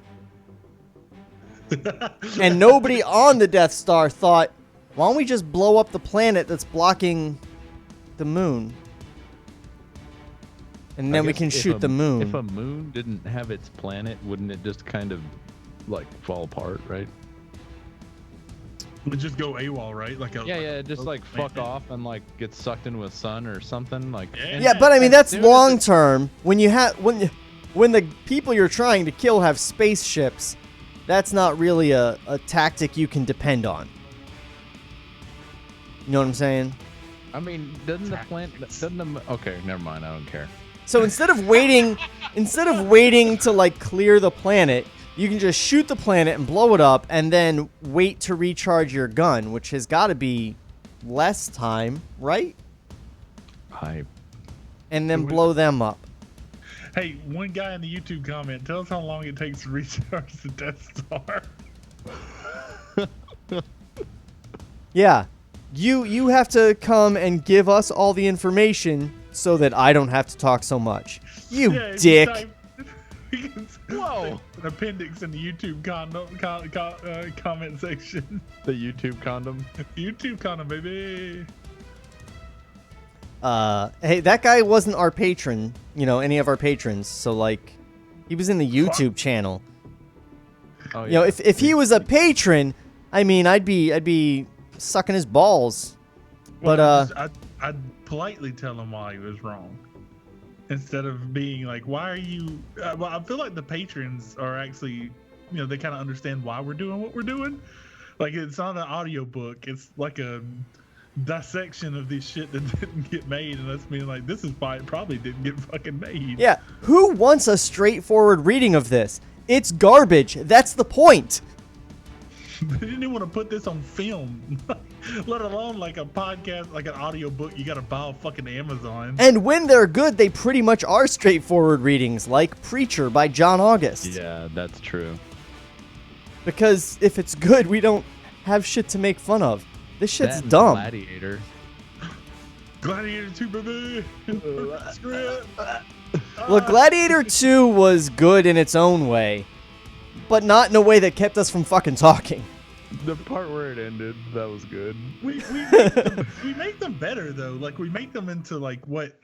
And nobody on the Death Star thought, why don't we just blow up the planet that's blocking the moon? And then we can shoot the moon. If a moon didn't have its planet, wouldn't it just kind of, like, fall apart, right? It would just go AWOL, right? Just like fuck off and like get sucked in with sun or something like. Yeah, but I mean that's long term. When the people you're trying to kill have spaceships, that's not really a tactic you can depend on. You know what I'm saying? I mean, okay, never mind. I don't care. So instead of waiting to like clear the planet, you can just shoot the planet and blow it up and then wait to recharge your gun, which has got to be less time, right? And then blow them up. Hey, one guy in the YouTube comment, tell us how long it takes to recharge the Death Star. Yeah. You have to come and give us all the information so that I don't have to talk so much. You dick. Whoa! An appendix in the YouTube comment section. The YouTube condom. YouTube condom, baby. Hey, that guy wasn't our patron. Any of our patrons. So like, he was in the YouTube channel. Oh, yeah. If he was a patron, I mean, I'd be sucking his balls. Well, but I'd politely tell him why he was wrong, instead of being like, "Why are you?" Well, I feel like the patrons are actually, they kind of understand why we're doing what we're doing. Like, it's not an audio book; it's like a dissection of this shit that didn't get made, and that's being like, this is why it probably didn't get fucking made. Yeah, who wants a straightforward reading of this? It's garbage. That's the point. They didn't even want to put this on film, let alone like a podcast, like an audio book. You got to buy off fucking Amazon. And when they're good, they pretty much are straightforward readings, like Preacher by John August. Yeah, that's true. Because if it's good, we don't have shit to make fun of. This shit's dumb. Gladiator. Gladiator 2, baby. Script. Look, Gladiator 2 was good in its own way, but not in a way that kept us from fucking talking. The part where it ended, that was good. We make them better, though. Like, we make them into, like, what...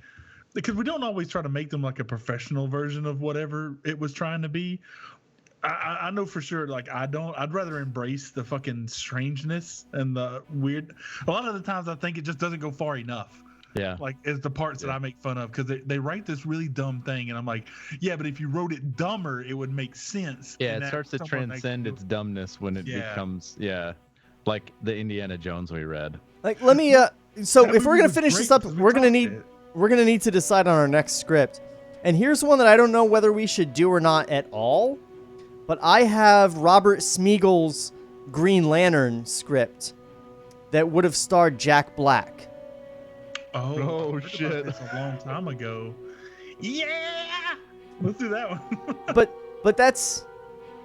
Because we don't always try to make them, like, a professional version of whatever it was trying to be. I know for sure, like, I'd rather embrace the fucking strangeness and the weird. A lot of the times I think it just doesn't go far enough. Yeah. Like, it's the parts that I make fun of, because they write this really dumb thing, and I'm like, yeah, but if you wrote it dumber, it would make sense. Yeah, it starts to transcend its dumbness when it becomes, like the Indiana Jones we read. Like, let me, so if we're going to finish this up, we're going to need to decide on our next script. And here's one that I don't know whether we should do or not at all. But I have Robert Smiegel's Green Lantern script that would have starred Jack Black. Oh shit! That's a long time ago. Yeah, let's do that one. but that's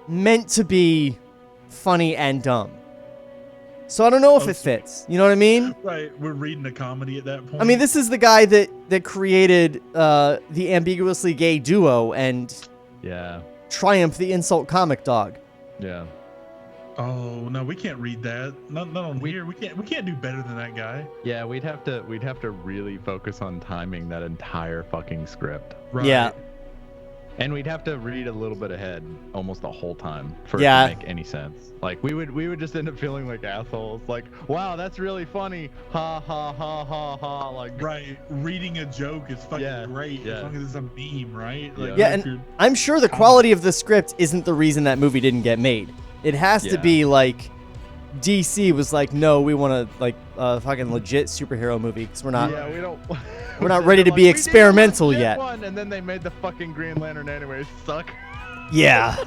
meant to be funny and dumb. So I don't know if it fits. You know what I mean? Right. We're reading a comedy at that point. I mean, this is the guy that created the ambiguously gay duo and Triumph the Insult Comic Dog. Yeah. Oh no, we can't read that. Not on here. We can't do better than that guy. Yeah, we'd have to really focus on timing that entire fucking script. Right. Yeah. And we'd have to read a little bit ahead almost the whole time for it to make any sense. Like, we would just end up feeling like assholes. Like, wow, that's really funny. Ha ha ha ha ha. Like, right. Reading a joke is fucking great as long as it's a meme, right? Like, and I'm sure the quality of the script isn't the reason that movie didn't get made. It has to be like DC was like, no, we want to like a fucking legit superhero movie because we're not. Yeah, we don't. We're not ready to be experimental yet. And then they made the fucking Green Lantern anyway. Suck. Yeah.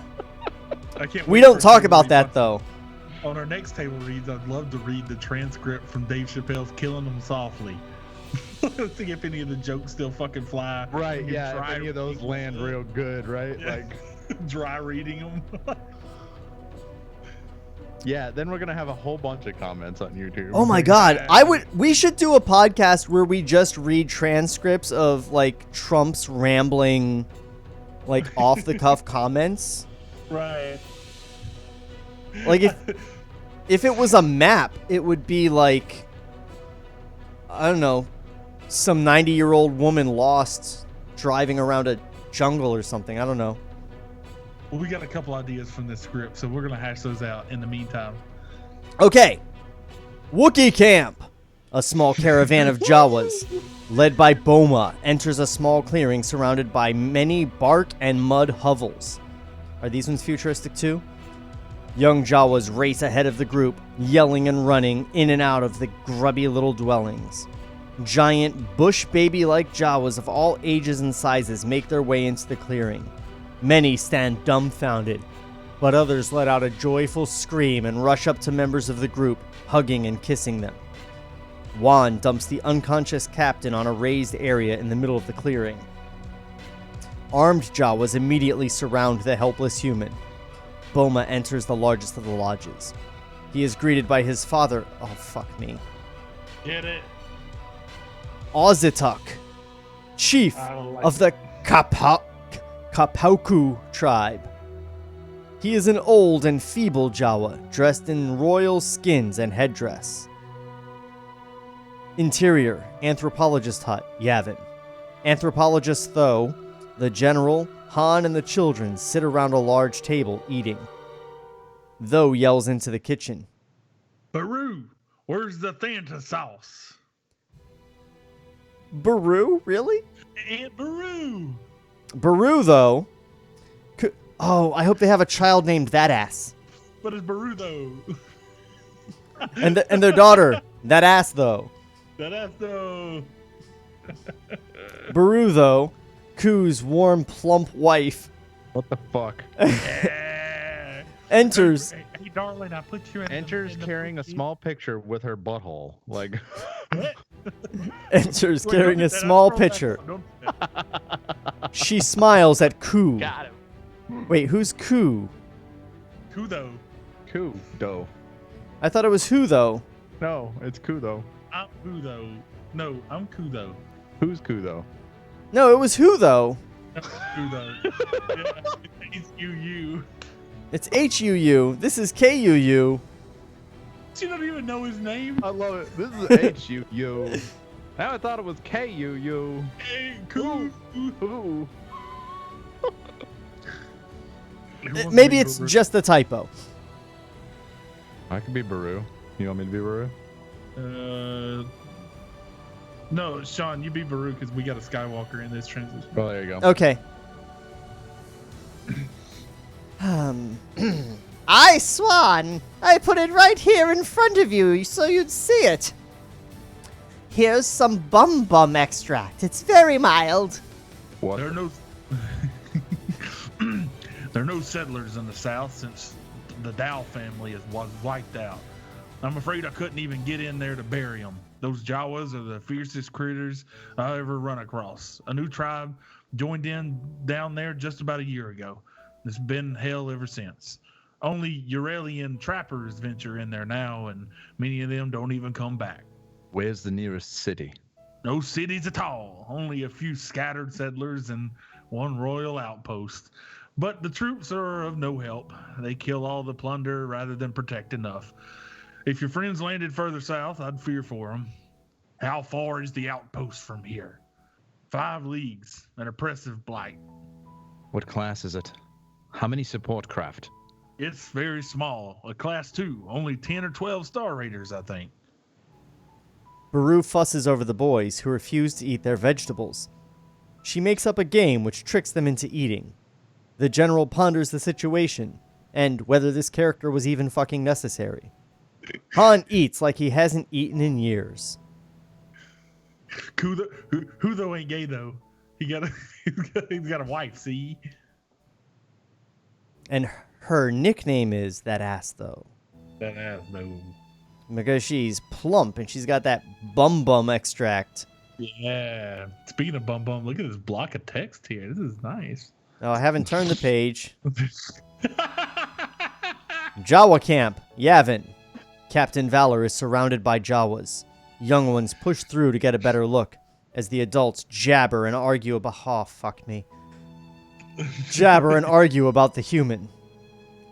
I can't. We don't talk about that though. On our next table reads, I'd love to read the transcript from Dave Chappelle's "Killing Them Softly." Let's see if any of the jokes still fucking fly. Right. Yeah. If any of those land real good, right? Yeah. Like dry reading them. Yeah, then we're gonna have a whole bunch of comments on YouTube. Oh my god, we should do a podcast where we just read transcripts of like Trump's rambling, like off the cuff comments. Right. Like if it was a map, it would be like, I don't know, some 90-year-old woman lost driving around a jungle or something. I don't know. Well, we got a couple ideas from this script, so we're going to hash those out in the meantime. Okay. Wookiee Camp. A small caravan of Jawas, led by Boma, enters a small clearing surrounded by many bark and mud hovels. Are these ones futuristic too? Young Jawas race ahead of the group, yelling and running in and out of the grubby little dwellings. Giant, bush baby-like Jawas of all ages and sizes make their way into the clearing. Many stand dumbfounded, but others let out a joyful scream and rush up to members of the group, hugging and kissing them. Juan dumps the unconscious captain on a raised area in the middle of the clearing. Armed Jawas immediately surround the helpless human. Boma enters the largest of the lodges. He is greeted by his father. Oh, fuck me. Get it? Ozituk, chief of the Kapauku tribe. He is an old and feeble Jawa, dressed in royal skins and headdress. Interior, anthropologist hut, Yavin. Anthropologist Tho, the general, Han, and the children sit around a large table eating. Tho yells into the kitchen. BERU, where's the Fanta sauce? BERU? Really? Aunt BERU. BERU, though. Oh, I hope they have a child named That Ass. But it's BERU, though. and their daughter, That Ass, though. That ass, though. BERU, though, Ku's warm, plump wife. What the fuck? Enters. Hey, darling, I put you in. Enters carrying a small picture with her butthole. Like. Enters carrying a small pitcher. She smiles at Ku. Got him. Wait, who's Ku? Kudo. Kudo. I thought it was who, though. No, it's Kudo. I'm Kudo. No, I'm Kudo. Who's Kudo? No, it was who, though. Kudo. Yeah, it's UU. It's HUU. This is KUU. She don't even know his name. I love it. This is HUU. Now I thought it was KUU. Hey, cool. Ooh. Maybe it's just a typo. I could be BERU. You want me to be BERU? No, Shawn, you be BERU because we got a Skywalker in this transition. Oh, there you go. Okay. I, Swan, I put it right here in front of you so you'd see it. Here's some bum extract. It's very mild. What? There are no settlers in the South since the Dow family was wiped out. I'm afraid I couldn't even get in there to bury them. Those Jawas are the fiercest critters I ever run across. A new tribe joined in down there just about a year ago. It's been hell ever since. Only Euralian trappers venture in there now, and many of them don't even come back. Where's the nearest city? No cities at all. Only a few scattered settlers and one royal outpost. But the troops are of no help. They kill all the plunder rather than protect enough. If your friends landed further south, I'd fear for them. How far is the outpost from here? 5 leagues, an oppressive blight. What class is it? How many support craft? It's very small, a class 2, only 10 or 12 star raiders, I think. BERU fusses over the boys who refuse to eat their vegetables. She makes up a game which tricks them into eating. The general ponders the situation, and whether this character was even fucking necessary. Han eats like he hasn't eaten in years. Who though ain't gay though? He's got a wife, see? And her nickname is That Ass, though. That ass, no. Because she's plump and she's got that bum extract. Yeah. Speaking of bum, look at this block of text here. This is nice. Oh, I haven't turned the page. Jawa camp, Yavin. Captain Valor is surrounded by Jawas. Young ones push through to get a better look as the adults jabber and argue about... Oh, fuck me. Jabber and argue about the human.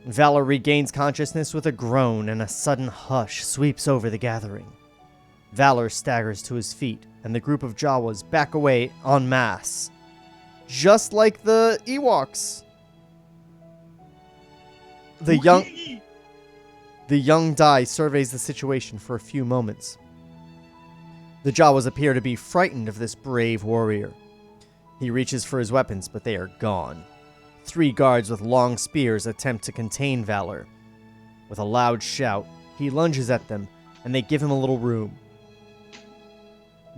Valor regains consciousness with a groan, and a sudden hush sweeps over the gathering. Valor staggers to his feet, and the group of Jawas back away en masse. Just like the Ewoks. The young Dai surveys the situation for a few moments. The Jawas appear to be frightened of this brave warrior. He reaches for his weapons, but they are gone. 3 guards with long spears attempt to contain Valor. With a loud shout, he lunges at them, and they give him a little room.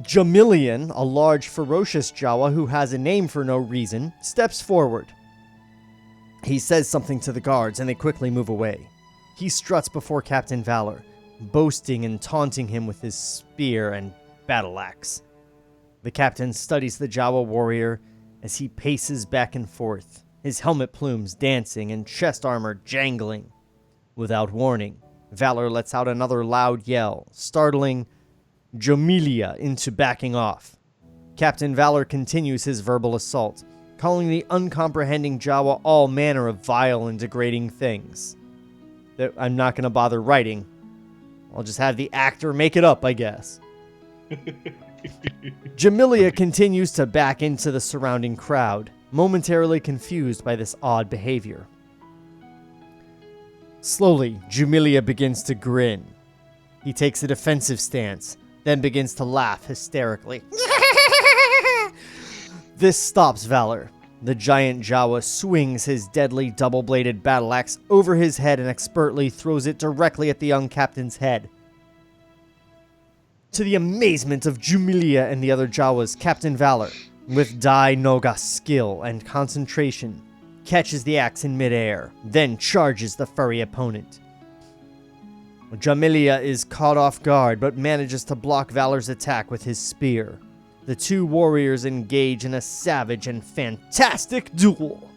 Jamilian, a large, ferocious Jawa who has a name for no reason, steps forward. He says something to the guards, and they quickly move away. He struts before Captain Valor, boasting and taunting him with his spear and battle axe. The captain studies the Jawa warrior as he paces back and forth, his helmet plumes dancing and chest armor jangling. Without warning, Valor lets out another loud yell, startling Jamilia into backing off. Captain Valor continues his verbal assault, calling the uncomprehending Jawa all manner of vile and degrading things that I'm not going to bother writing. I'll just have the actor make it up, I guess. Jamilia continues to back into the surrounding crowd, momentarily confused by this odd behavior. Slowly, Jamilia begins to grin. He takes a defensive stance, then begins to laugh hysterically. This stops Valor. The giant Jawa swings his deadly double-bladed battle axe over his head and expertly throws it directly at the young captain's head. To the amazement of Jamilia and the other Jawas, Captain Valor, with Dai Noga skill and concentration, catches the axe in midair, then charges the furry opponent. Jamilia is caught off guard, but manages to block Valor's attack with his spear. The two warriors engage in a savage and fantastic duel.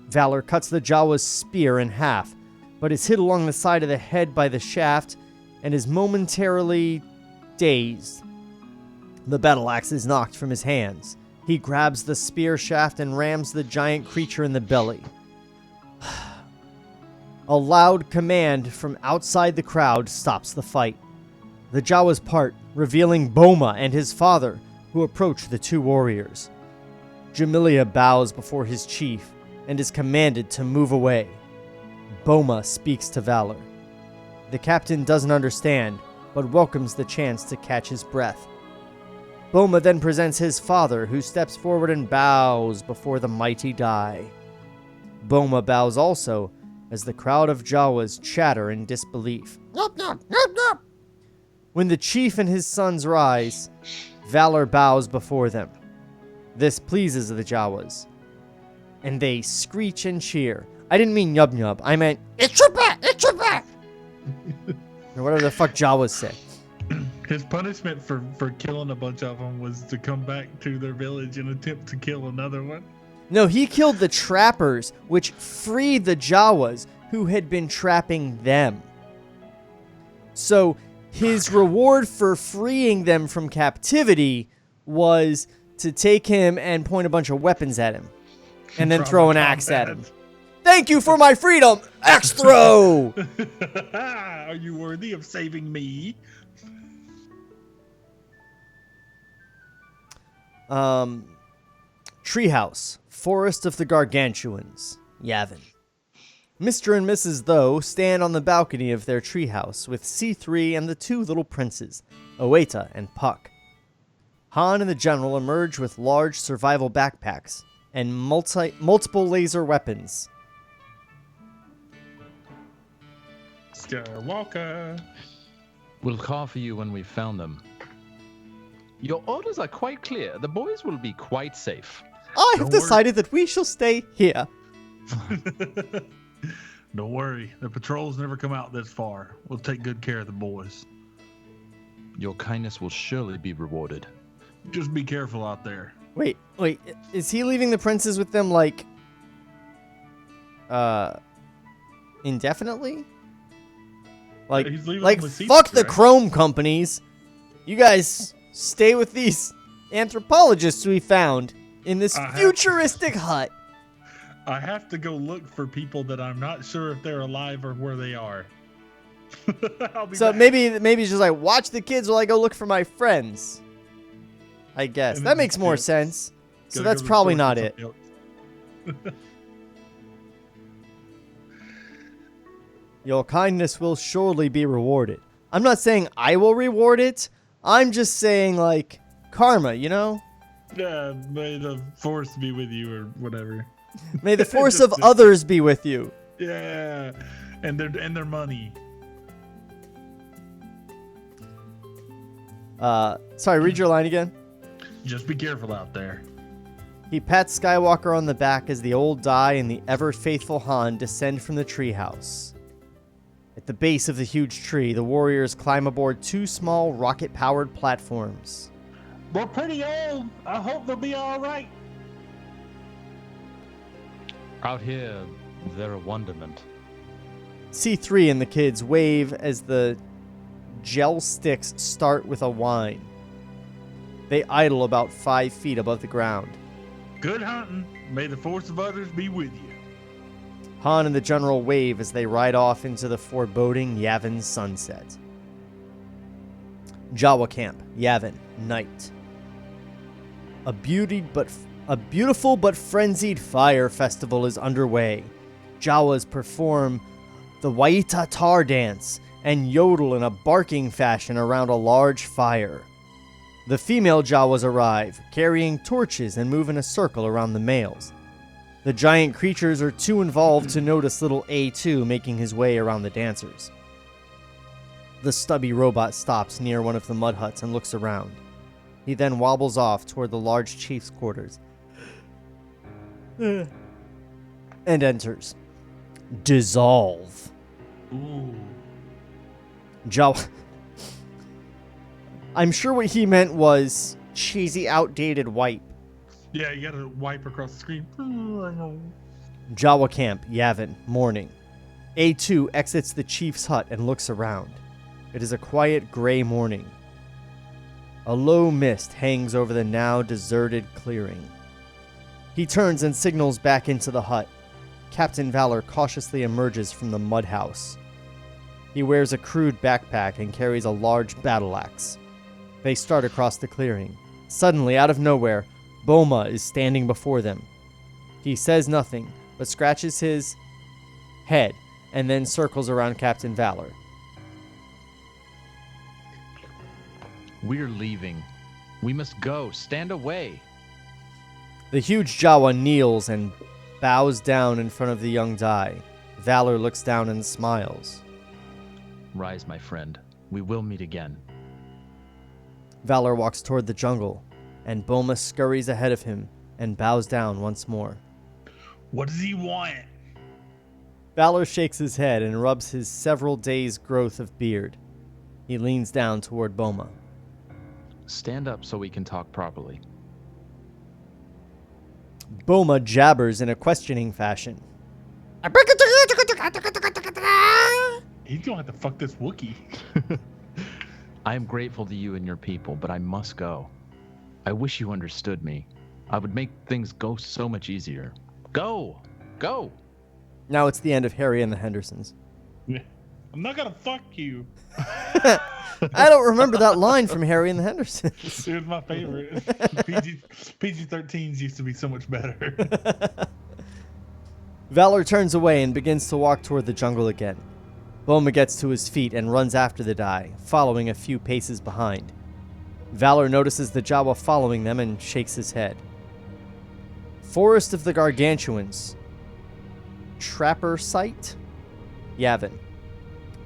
Valor cuts the Jawa's spear in half, but is hit along the side of the head by the shaft and is momentarily dazed. The battle axe is knocked from his hands. He grabs the spear shaft and rams the giant creature in the belly. A loud command from outside the crowd stops the fight. The Jawas part, revealing Boma and his father, who approach the two warriors. Jamilia bows before his chief and is commanded to move away. Boma speaks to Valor. The captain doesn't understand, but welcomes the chance to catch his breath. Boma then presents his father, who steps forward and bows before the mighty Dai. Boma bows also, as the crowd of Jawas chatter in disbelief. Yup, yup, yup, yup. When the chief and his sons rise, Valor bows before them. This pleases the Jawas, and they screech and cheer. I didn't mean yub yub, I meant, it's your back, it's your back! Or whatever the fuck Jawas say. His punishment for killing a bunch of them was to come back to their village and attempt to kill another one. No, he killed the trappers, which freed the Jawas who had been trapping them. So his reward for freeing them from captivity was to take him and point a bunch of weapons at him. And then throw an axe at him. Thank you for my freedom! Axe throw! Are you worthy of saving me? Treehouse, Forest of the Gargantuans, Yavin. Mr. and Mrs. Tho stand on the balcony of their treehouse with C3 and the two little princes, Oeta and Puck. Han and the general emerge with large survival backpacks and multiple laser weapons. Skywalker. We'll call for you when we've found them. Your orders are quite clear. The boys will be quite safe. I have decided that we shall stay here. Don't worry. The patrols never come out this far. We'll take good care of the boys. Your kindness will surely be rewarded. Just be careful out there. Wait. Is he leaving the princes with them, like, indefinitely? Like, fuck the Chrome companies. You guys stay with these anthropologists we found in this futuristic hut. I have to go look for people that I'm not sure if they're alive or where they are. So maybe it's just like, watch the kids while I go look for my friends. I guess. That makes more sense. So that's probably not it. Your kindness will surely be rewarded. I'm not saying I will reward it. I'm just saying, like, karma, you know? Yeah, may the force be with you or whatever. May the force of others be with you. Yeah, and their money. Sorry, read your line again. Just be careful out there. He pats Skywalker on the back as the old Dai and the ever-faithful Han descend from the treehouse. At the base of the huge tree, the warriors climb aboard two small rocket-powered platforms. We're pretty old. I hope they'll be all right. Out here, they're a wonderment. C3 and the kids wave as the gel sticks start with a whine. They idle about 5 feet above the ground. Good hunting. May the force of others be with you. Han and the general wave as they ride off into the foreboding Yavin sunset. Jawa Camp, Yavin, night. A beautiful but frenzied fire festival is underway. Jawas perform the Waita Tar dance and yodel in a barking fashion around a large fire. The female Jawas arrive, carrying torches and move in a circle around the males. The giant creatures are too involved to notice little A2 making his way around the dancers. The stubby robot stops near one of the mud huts and looks around. He then wobbles off toward the large chief's quarters and enters. Dissolve. Ooh. Jawa. I'm sure what he meant was cheesy, outdated wipe. Yeah, you gotta wipe across the screen. Jawa Camp, Yavin, morning. A2 exits the chief's hut and looks around. It is a quiet gray morning. A low mist hangs over the now deserted clearing. He turns and signals back into the hut. Captain Valor cautiously emerges from the mud house. He wears a crude backpack and carries a large battle axe. They start across the clearing. Suddenly, out of nowhere, Boma is standing before them. He says nothing, but scratches his head and then circles around Captain Valor. We're leaving. We must go. Stand away. The huge Jawa kneels and bows down in front of the young Dai. Valor looks down and smiles. Rise, my friend. We will meet again. Valor walks toward the jungle, and Boma scurries ahead of him and bows down once more. What does he want? Valor shakes his head and rubs his several days' growth of beard. He leans down toward Boma. Stand up so we can talk properly. Boma jabbers in a questioning fashion. He's gonna have to fuck this Wookiee. I am grateful to you and your people, but I must go. I wish you understood me. I would make things go so much easier. Go! Go! Now it's the end of Harry and the Hendersons. I'm not gonna fuck you. I don't remember that line from Harry and the Hendersons. It was my favorite. PG-13s used to be so much better. Valor turns away and begins to walk toward the jungle again. Boma gets to his feet and runs after the Dai, following a few paces behind. Valor notices the Jawa following them and shakes his head. Forest of the Gargantuans. Trapper site? Yavin.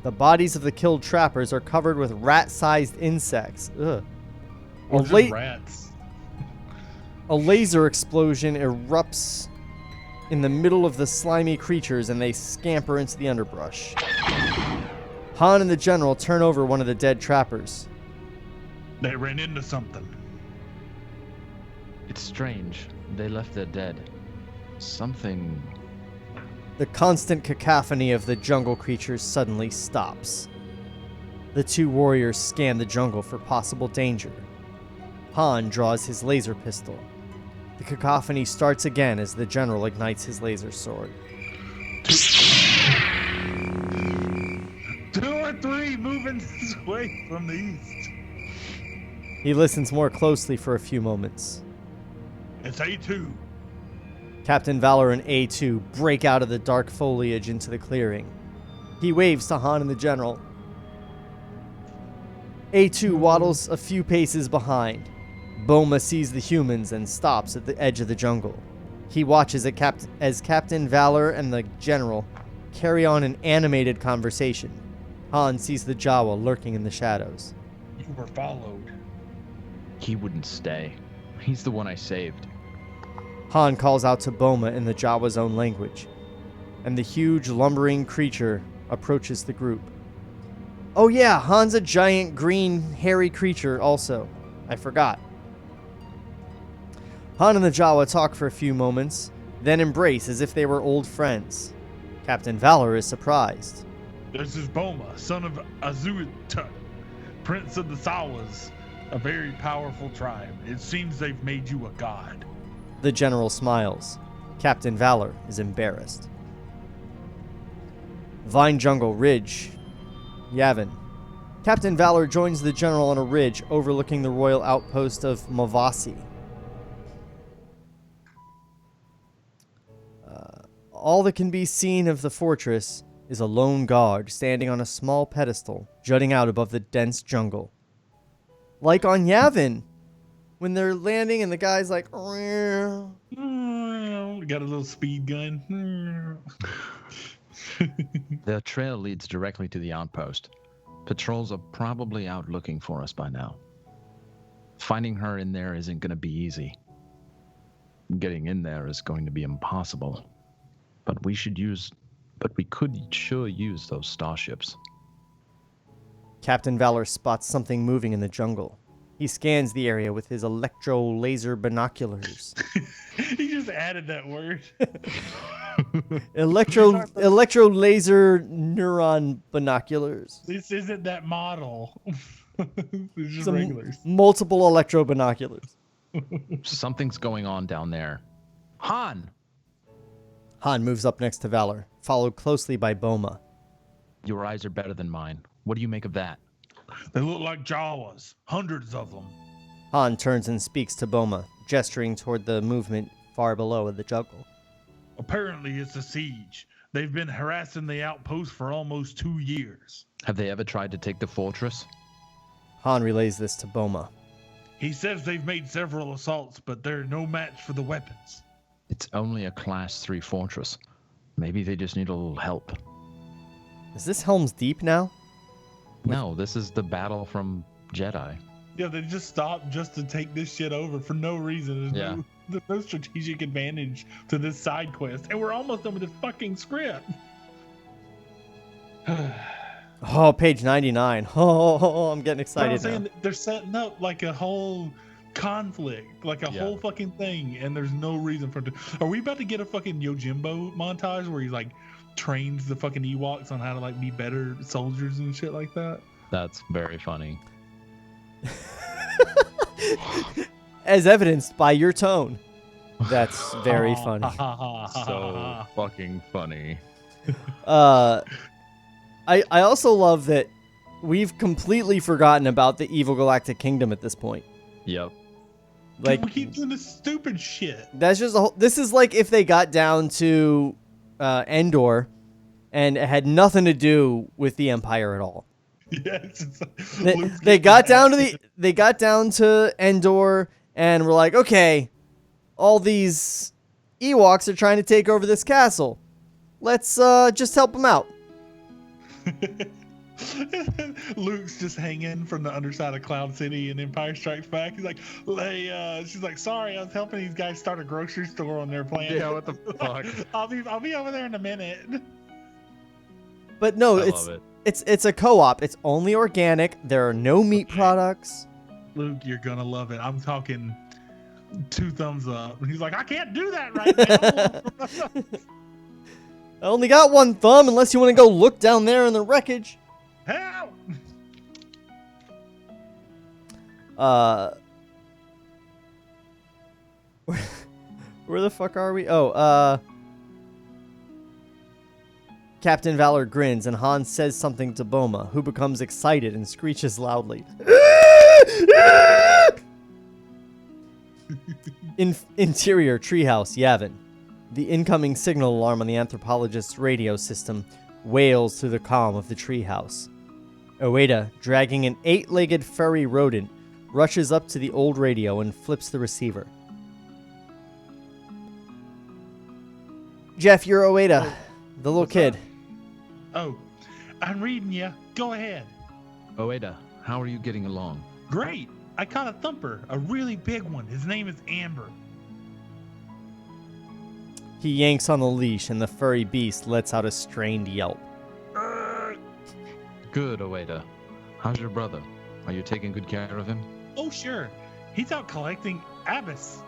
The bodies of the killed trappers are covered with rat-sized insects. Ugh. Or just rats. A laser explosion erupts in the middle of the slimy creatures and they scamper into the underbrush. Han and the general turn over one of the dead trappers. They ran into something. It's strange. They left their dead. Something... The constant cacophony of the jungle creatures suddenly stops. The two warriors scan the jungle for possible danger. Han draws his laser pistol. The cacophony starts again as the general ignites his laser sword. 2 or 3 moving away from the east. He listens more closely for a few moments. It's A2. Captain Valor and A2 break out of the dark foliage into the clearing. He waves to Han and the general. A2 waddles a few paces behind. Boma sees the humans and stops at the edge of the jungle. He watches as Captain Valor and the general carry on an animated conversation. Han sees the Jawa lurking in the shadows. You were followed. He wouldn't stay. He's the one I saved. Han calls out to Boma in the Jawa's own language, and the huge lumbering creature approaches the group. Oh yeah, Han's a giant green hairy creature also. I forgot. Han and the Jawa talk for a few moments, then embrace as if they were old friends. Captain Valor is surprised. This is Boma, son of Azuita, prince of the Sawas, a very powerful tribe. It seems they've made you a god. The general smiles. Captain Valor is embarrassed. Vine Jungle Ridge. Yavin. Captain Valor joins the general on a ridge overlooking the royal outpost of Mavasi. All that can be seen of the fortress is a lone guard standing on a small pedestal jutting out above the dense jungle. Like on Yavin, when they're landing and the guy's like, got a little speed gun. The trail leads directly to the outpost. Patrols are probably out looking for us by now. Finding her in there isn't going to be easy. Getting in there is going to be impossible. But we could sure use those starships. Captain Valor spots something moving in the jungle. He scans the area with his electro-laser binoculars. He just added that word. Electro-laser neuron binoculars. This isn't that model. It's just regulars. Multiple electro binoculars. Something's going on down there. Han! Han moves up next to Valor, followed closely by Boma. Your eyes are better than mine. What do you make of that? They look like JAWAS. Hundreds of them. Han turns and speaks to Boma, gesturing toward the movement far below in the jungle. Apparently it's a siege. They've been harassing the outpost for almost 2 years. Have they ever tried to take the fortress? Han relays this to Boma. He says they've made several assaults, but they're no match for the weapons. It's only a Class 3 fortress. Maybe they just need a little help. Is this Helm's Deep now? No, this is the battle from Jedi. Yeah, they just stopped just to take this shit over for no reason. There's no strategic advantage to this side quest. And we're almost done with this fucking script. Oh, page 99. Oh, I'm getting excited now. They're setting up like a whole conflict, like a whole fucking thing, and there's no reason for it to. Are we about to get a fucking Yojimbo montage where he like trains the fucking Ewoks on how to like be better soldiers and shit like that? That's very funny. As evidenced by your tone. That's very funny. So fucking funny. I also love that we've completely forgotten about the evil galactic kingdom at this point. Yep. Like we keep doing this stupid shit. That's just this is like if they got down to Endor and it had nothing to do with the Empire at all. Yes, they got down to Endor and were like, okay, all these Ewoks are trying to take over this castle. Let's just help them out. Luke's just hanging from the underside of Cloud City and Empire Strikes Back. He's like, she's like, sorry, I was helping these guys start a grocery store on their planet. Yeah, what the fuck? I'll be over there in a minute. But no, it's a co-op. It's only organic. There are no meat products. Luke, you're gonna love it. I'm talking 2 thumbs up. And he's like, I can't do that right now. I only got 1 thumb unless you want to go look down there in the wreckage. Help! Where the fuck are we? Oh, Captain Valor grins and Han says something to Boma, who becomes excited and screeches loudly. Interior treehouse, Yavin. The incoming signal alarm on the anthropologist's radio system wails through the calm of the treehouse. Oeda, dragging an 8-legged furry rodent, rushes up to the old radio and flips the receiver. Jeff, you're Oeda, the little kid. Oh, I'm reading you. Go ahead. Oeda, how are you getting along? Great. I caught a thumper, a really big one. His name is Amber. He yanks on the leash and the furry beast lets out a strained yelp. Good, Oeda. How's your brother? Are you taking good care of him? Oh, sure. He's out collecting Abyss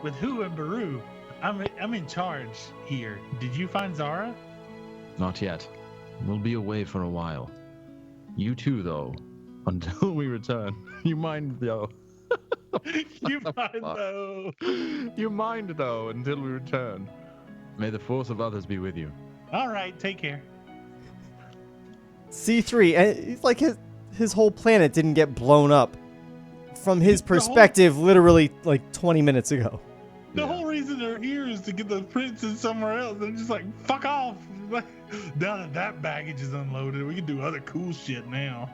with Who and BERU. I'm in charge here. Did you find Zara? Not yet. We'll be away for a while. You too, though. Until we return. You mind, though? You mind though. You mind though until we return. May the force of others be with you. All right, take care. C3, he's like his whole planet didn't get blown up. From his perspective, literally like 20 minutes ago. The whole reason they're here is to get the princess somewhere else. They're just like, fuck off. Now that baggage is unloaded, we can do other cool shit now.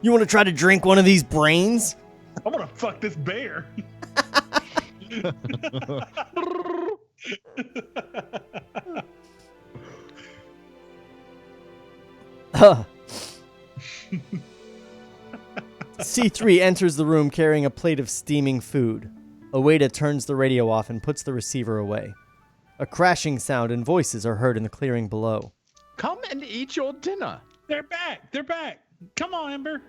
You want to try to drink one of these brains? I want to fuck this bear. C3 enters the room carrying a plate of steaming food. Ueda turns the radio off and puts the receiver away. A crashing sound and voices are heard in the clearing below. Come and eat your dinner. They're back. They're back. Come on, Ember.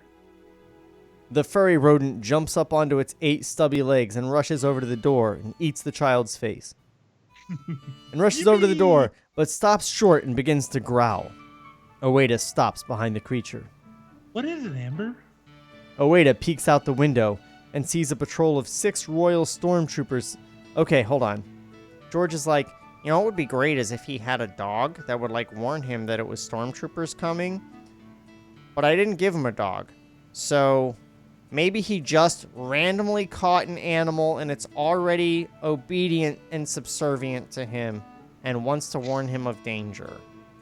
The furry rodent jumps up onto its 8 stubby legs and rushes over to the door and eats the child's face. And rushes over to the door, but stops short and begins to growl. Ueda stops behind the creature. What is it, Amber? Ueda peeks out the window and sees a patrol of 6 royal stormtroopers. Okay, hold on. George is like, you know what would be great is if he had a dog that would like warn him that it was stormtroopers coming. But I didn't give him a dog. So maybe he just randomly caught an animal and it's already obedient and subservient to him and wants to warn him of danger.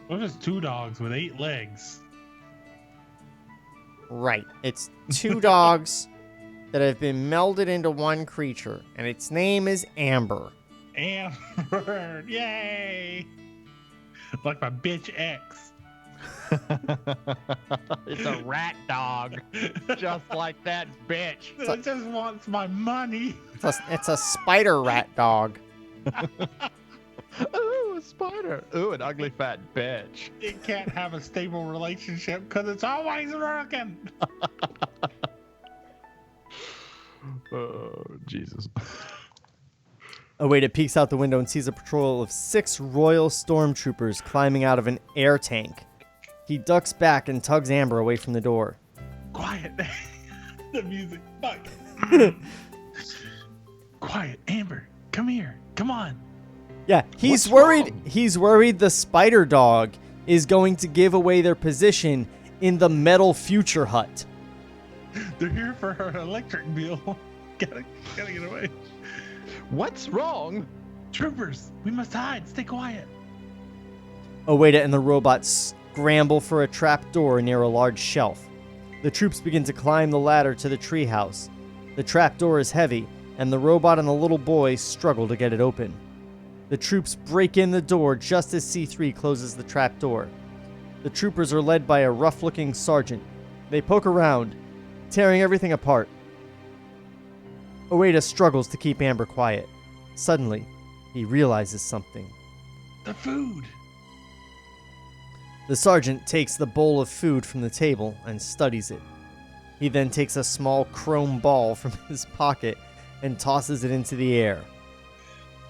What is 2 dogs with 8 legs? Right. It's 2 dogs that have been melded into one creature, and its name is Amber. Amber! Yay! Like my bitch ex. It's a rat dog. Just like that bitch. It just wants my money. It's a spider rat dog. Ooh, a spider. Ooh, an ugly fat bitch. It can't have a stable relationship because it's always working. Oh, Jesus. Ueda peeks out the window and sees a patrol of 6 royal stormtroopers climbing out of an air tank. He ducks back and tugs Amber away from the door. Quiet. The music. Fuck. Quiet. Amber, come here. Come on. Yeah, he's worried. He's worried the spider dog is going to give away their position in the metal future hut. They're here for her electric bill. gotta get away. What's wrong? Troopers, we must hide. Stay quiet. Ueda and the robot scramble for a trapdoor near a large shelf. The troops begin to climb the ladder to the treehouse. The trapdoor is heavy, and the robot and the little boy struggle to get it open. The troops break in the door just as C3 closes the trapdoor. The troopers are led by a rough-looking sergeant. They poke around, tearing everything apart. Ueda struggles to keep Amber quiet. Suddenly, he realizes something. The food. The sergeant takes the bowl of food from the table and studies it. He then takes a small chrome ball from his pocket and tosses it into the air.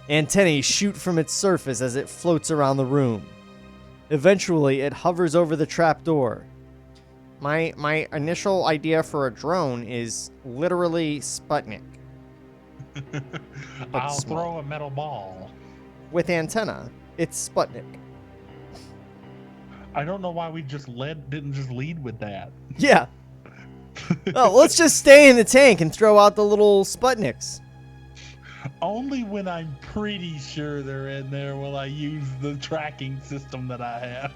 Antennae shoot from its surface as it floats around the room. Eventually, it hovers over the trapdoor. My initial idea for a drone is literally Sputnik. I'll throw a metal ball. With antenna. It's Sputnik. I don't know why we didn't just lead with that. Yeah. Oh, let's just stay in the tank and throw out the little Sputniks. Only when I'm pretty sure they're in there will I use the tracking system that I have.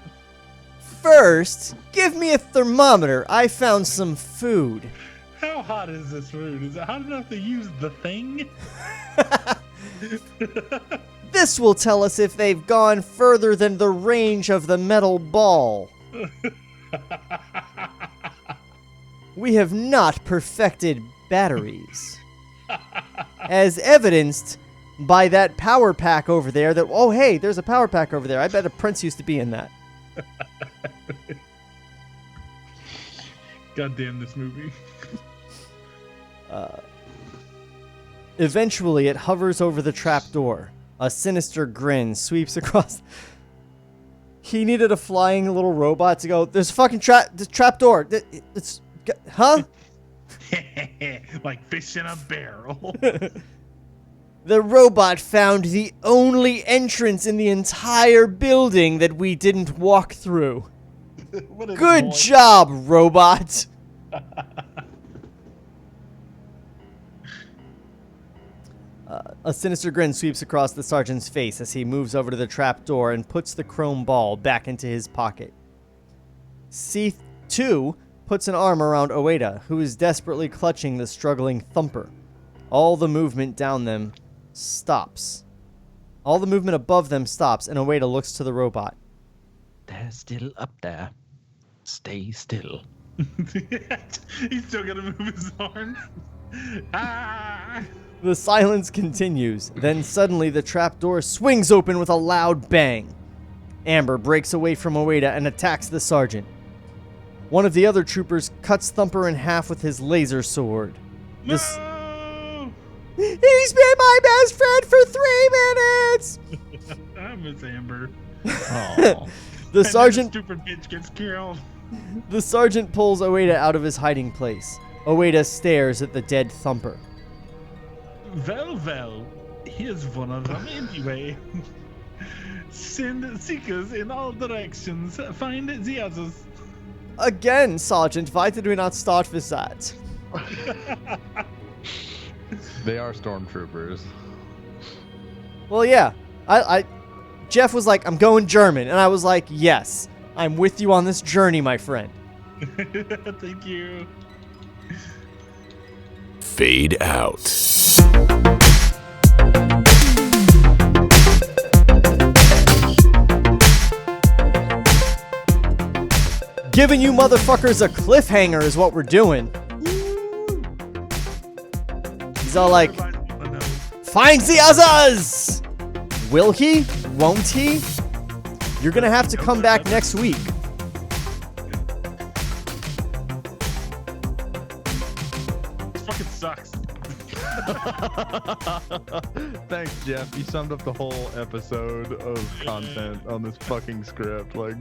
First, give me a thermometer. I found some food. How hot is this food? Is it hot enough to use the thing? This will tell us if they've gone further than the range of the metal ball. We have not perfected batteries. As evidenced by that power pack over there that, oh hey, there's a power pack over there. I bet a prince used to be in that. God damn this movie. Eventually, it hovers over the trapdoor. A sinister grin sweeps across. He needed a flying little robot to go, there's a fucking trapdoor. It's, huh? Like fish in a barrel. The robot found the only entrance in the entire building that we didn't walk through. Good job, robot. A sinister grin sweeps across the sergeant's face as he moves over to the trap door and puts the chrome ball back into his pocket. C2 puts an arm around Ueda, who is desperately clutching the struggling Thumper. All the movement down them stops. All the movement above them stops, and Ueda looks to the robot. They're still up there. Stay still. He's still gonna move his arms. Ah! The silence continues. Then suddenly the trapdoor swings open with a loud bang. Amber breaks away from Ueda and attacks the sergeant. One of the other troopers cuts Thumper in half with his laser sword. No! He's been my best friend for 3 minutes! I miss Amber. The sergeant... stupid bitch gets killed. The sergeant pulls Ueda out of his hiding place. Ueda stares at the dead Thumper. Well, here's one of them anyway. Send seekers in all directions. Find the others. Again, Sergeant, why did we not start with that? They are stormtroopers. Well, yeah. Jeff was like, I'm going German. And I was like, yes, I'm with you on this journey, my friend. Thank you. Fade out. Giving you motherfuckers a cliffhanger is what we're doing. He's all like, find the others! Will he? Won't he? You're gonna have to come back next week. This fucking sucks. Thanks, Jeff. You summed up the whole episode of content on this fucking script. Like,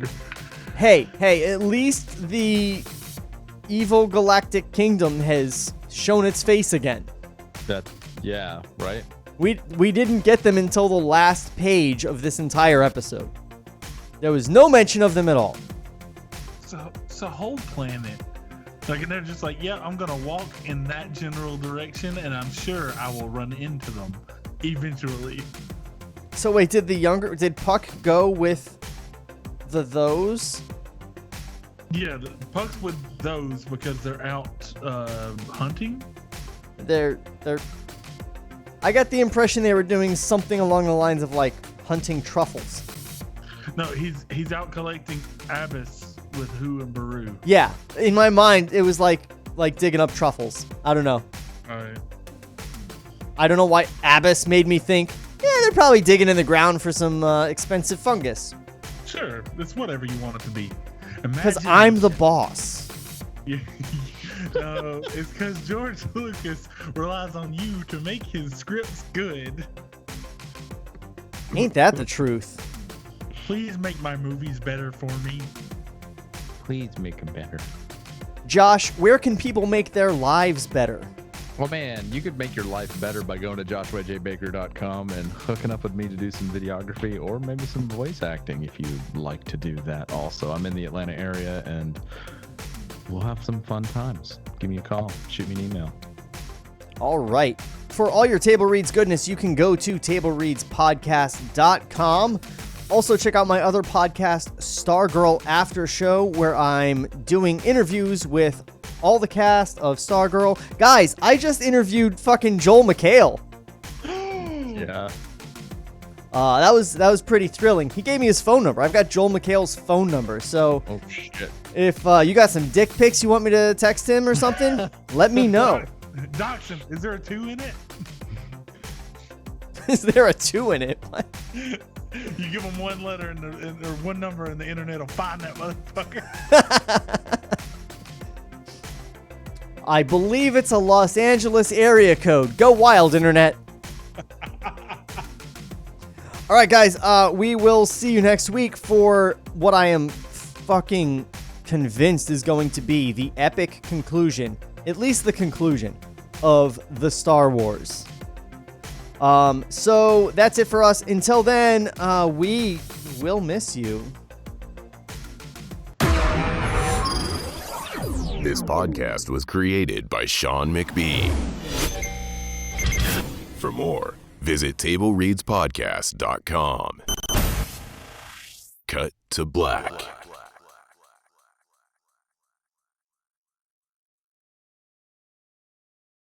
hey, at least the evil galactic kingdom has shown its face again. Yeah, right? We didn't get them until the last page of this entire episode. There was no mention of them at all. It's a whole planet. Like, and they're just like, yeah, I'm gonna walk in that general direction, and I'm sure I will run into them eventually. So wait, did Puck go with those? Yeah, Puck's with those because they're out hunting. They're I got the impression they were doing something along the lines of like hunting truffles. No, he's out collecting Abyss with Who and BERU. Yeah, in my mind it was like digging up truffles. I don't know. All right. I don't know why Abyss made me think, yeah, they're probably digging in the ground for some expensive fungus. Sure, it's whatever you want it to be. Because I'm the boss. No, it's because George Lucas relies on you to make his scripts good. Ain't that the truth? Please make my movies better for me. please make them better. Josh, where can people make their lives better? Well, man, you could make your life better by going to joshuajbaker.com and hooking up with me to do some videography or maybe some voice acting if you'd like to do that also. I'm in the Atlanta area and we'll have some fun times. Give me a call. Shoot me an email. All right. For all your Table Reads goodness, you can go to tablereadspodcast.com. Also, check out my other podcast, Stargirl After Show, where I'm doing interviews with all the cast of Stargirl. Guys, I just interviewed fucking Joel McHale. Yeah. That was pretty thrilling. He gave me his phone number. I've got Joel McHale's phone number. So Oh, shit. if you got some dick pics you want me to text him or something, let me know. Dachshund, is there a 2 in it? Is there a 2 in it? What? You give him one letter or one number and the internet will find that motherfucker. I believe it's a Los Angeles area code. Go wild, internet. All right, guys. We will see you next week for what I am fucking convinced is going to be the epic conclusion, at least the conclusion, of the Star Wars. So that's it for us. Until then, we will miss you. This podcast was created by Shawn McBee. For more, visit TableReadsPodcast.com. Cut to black.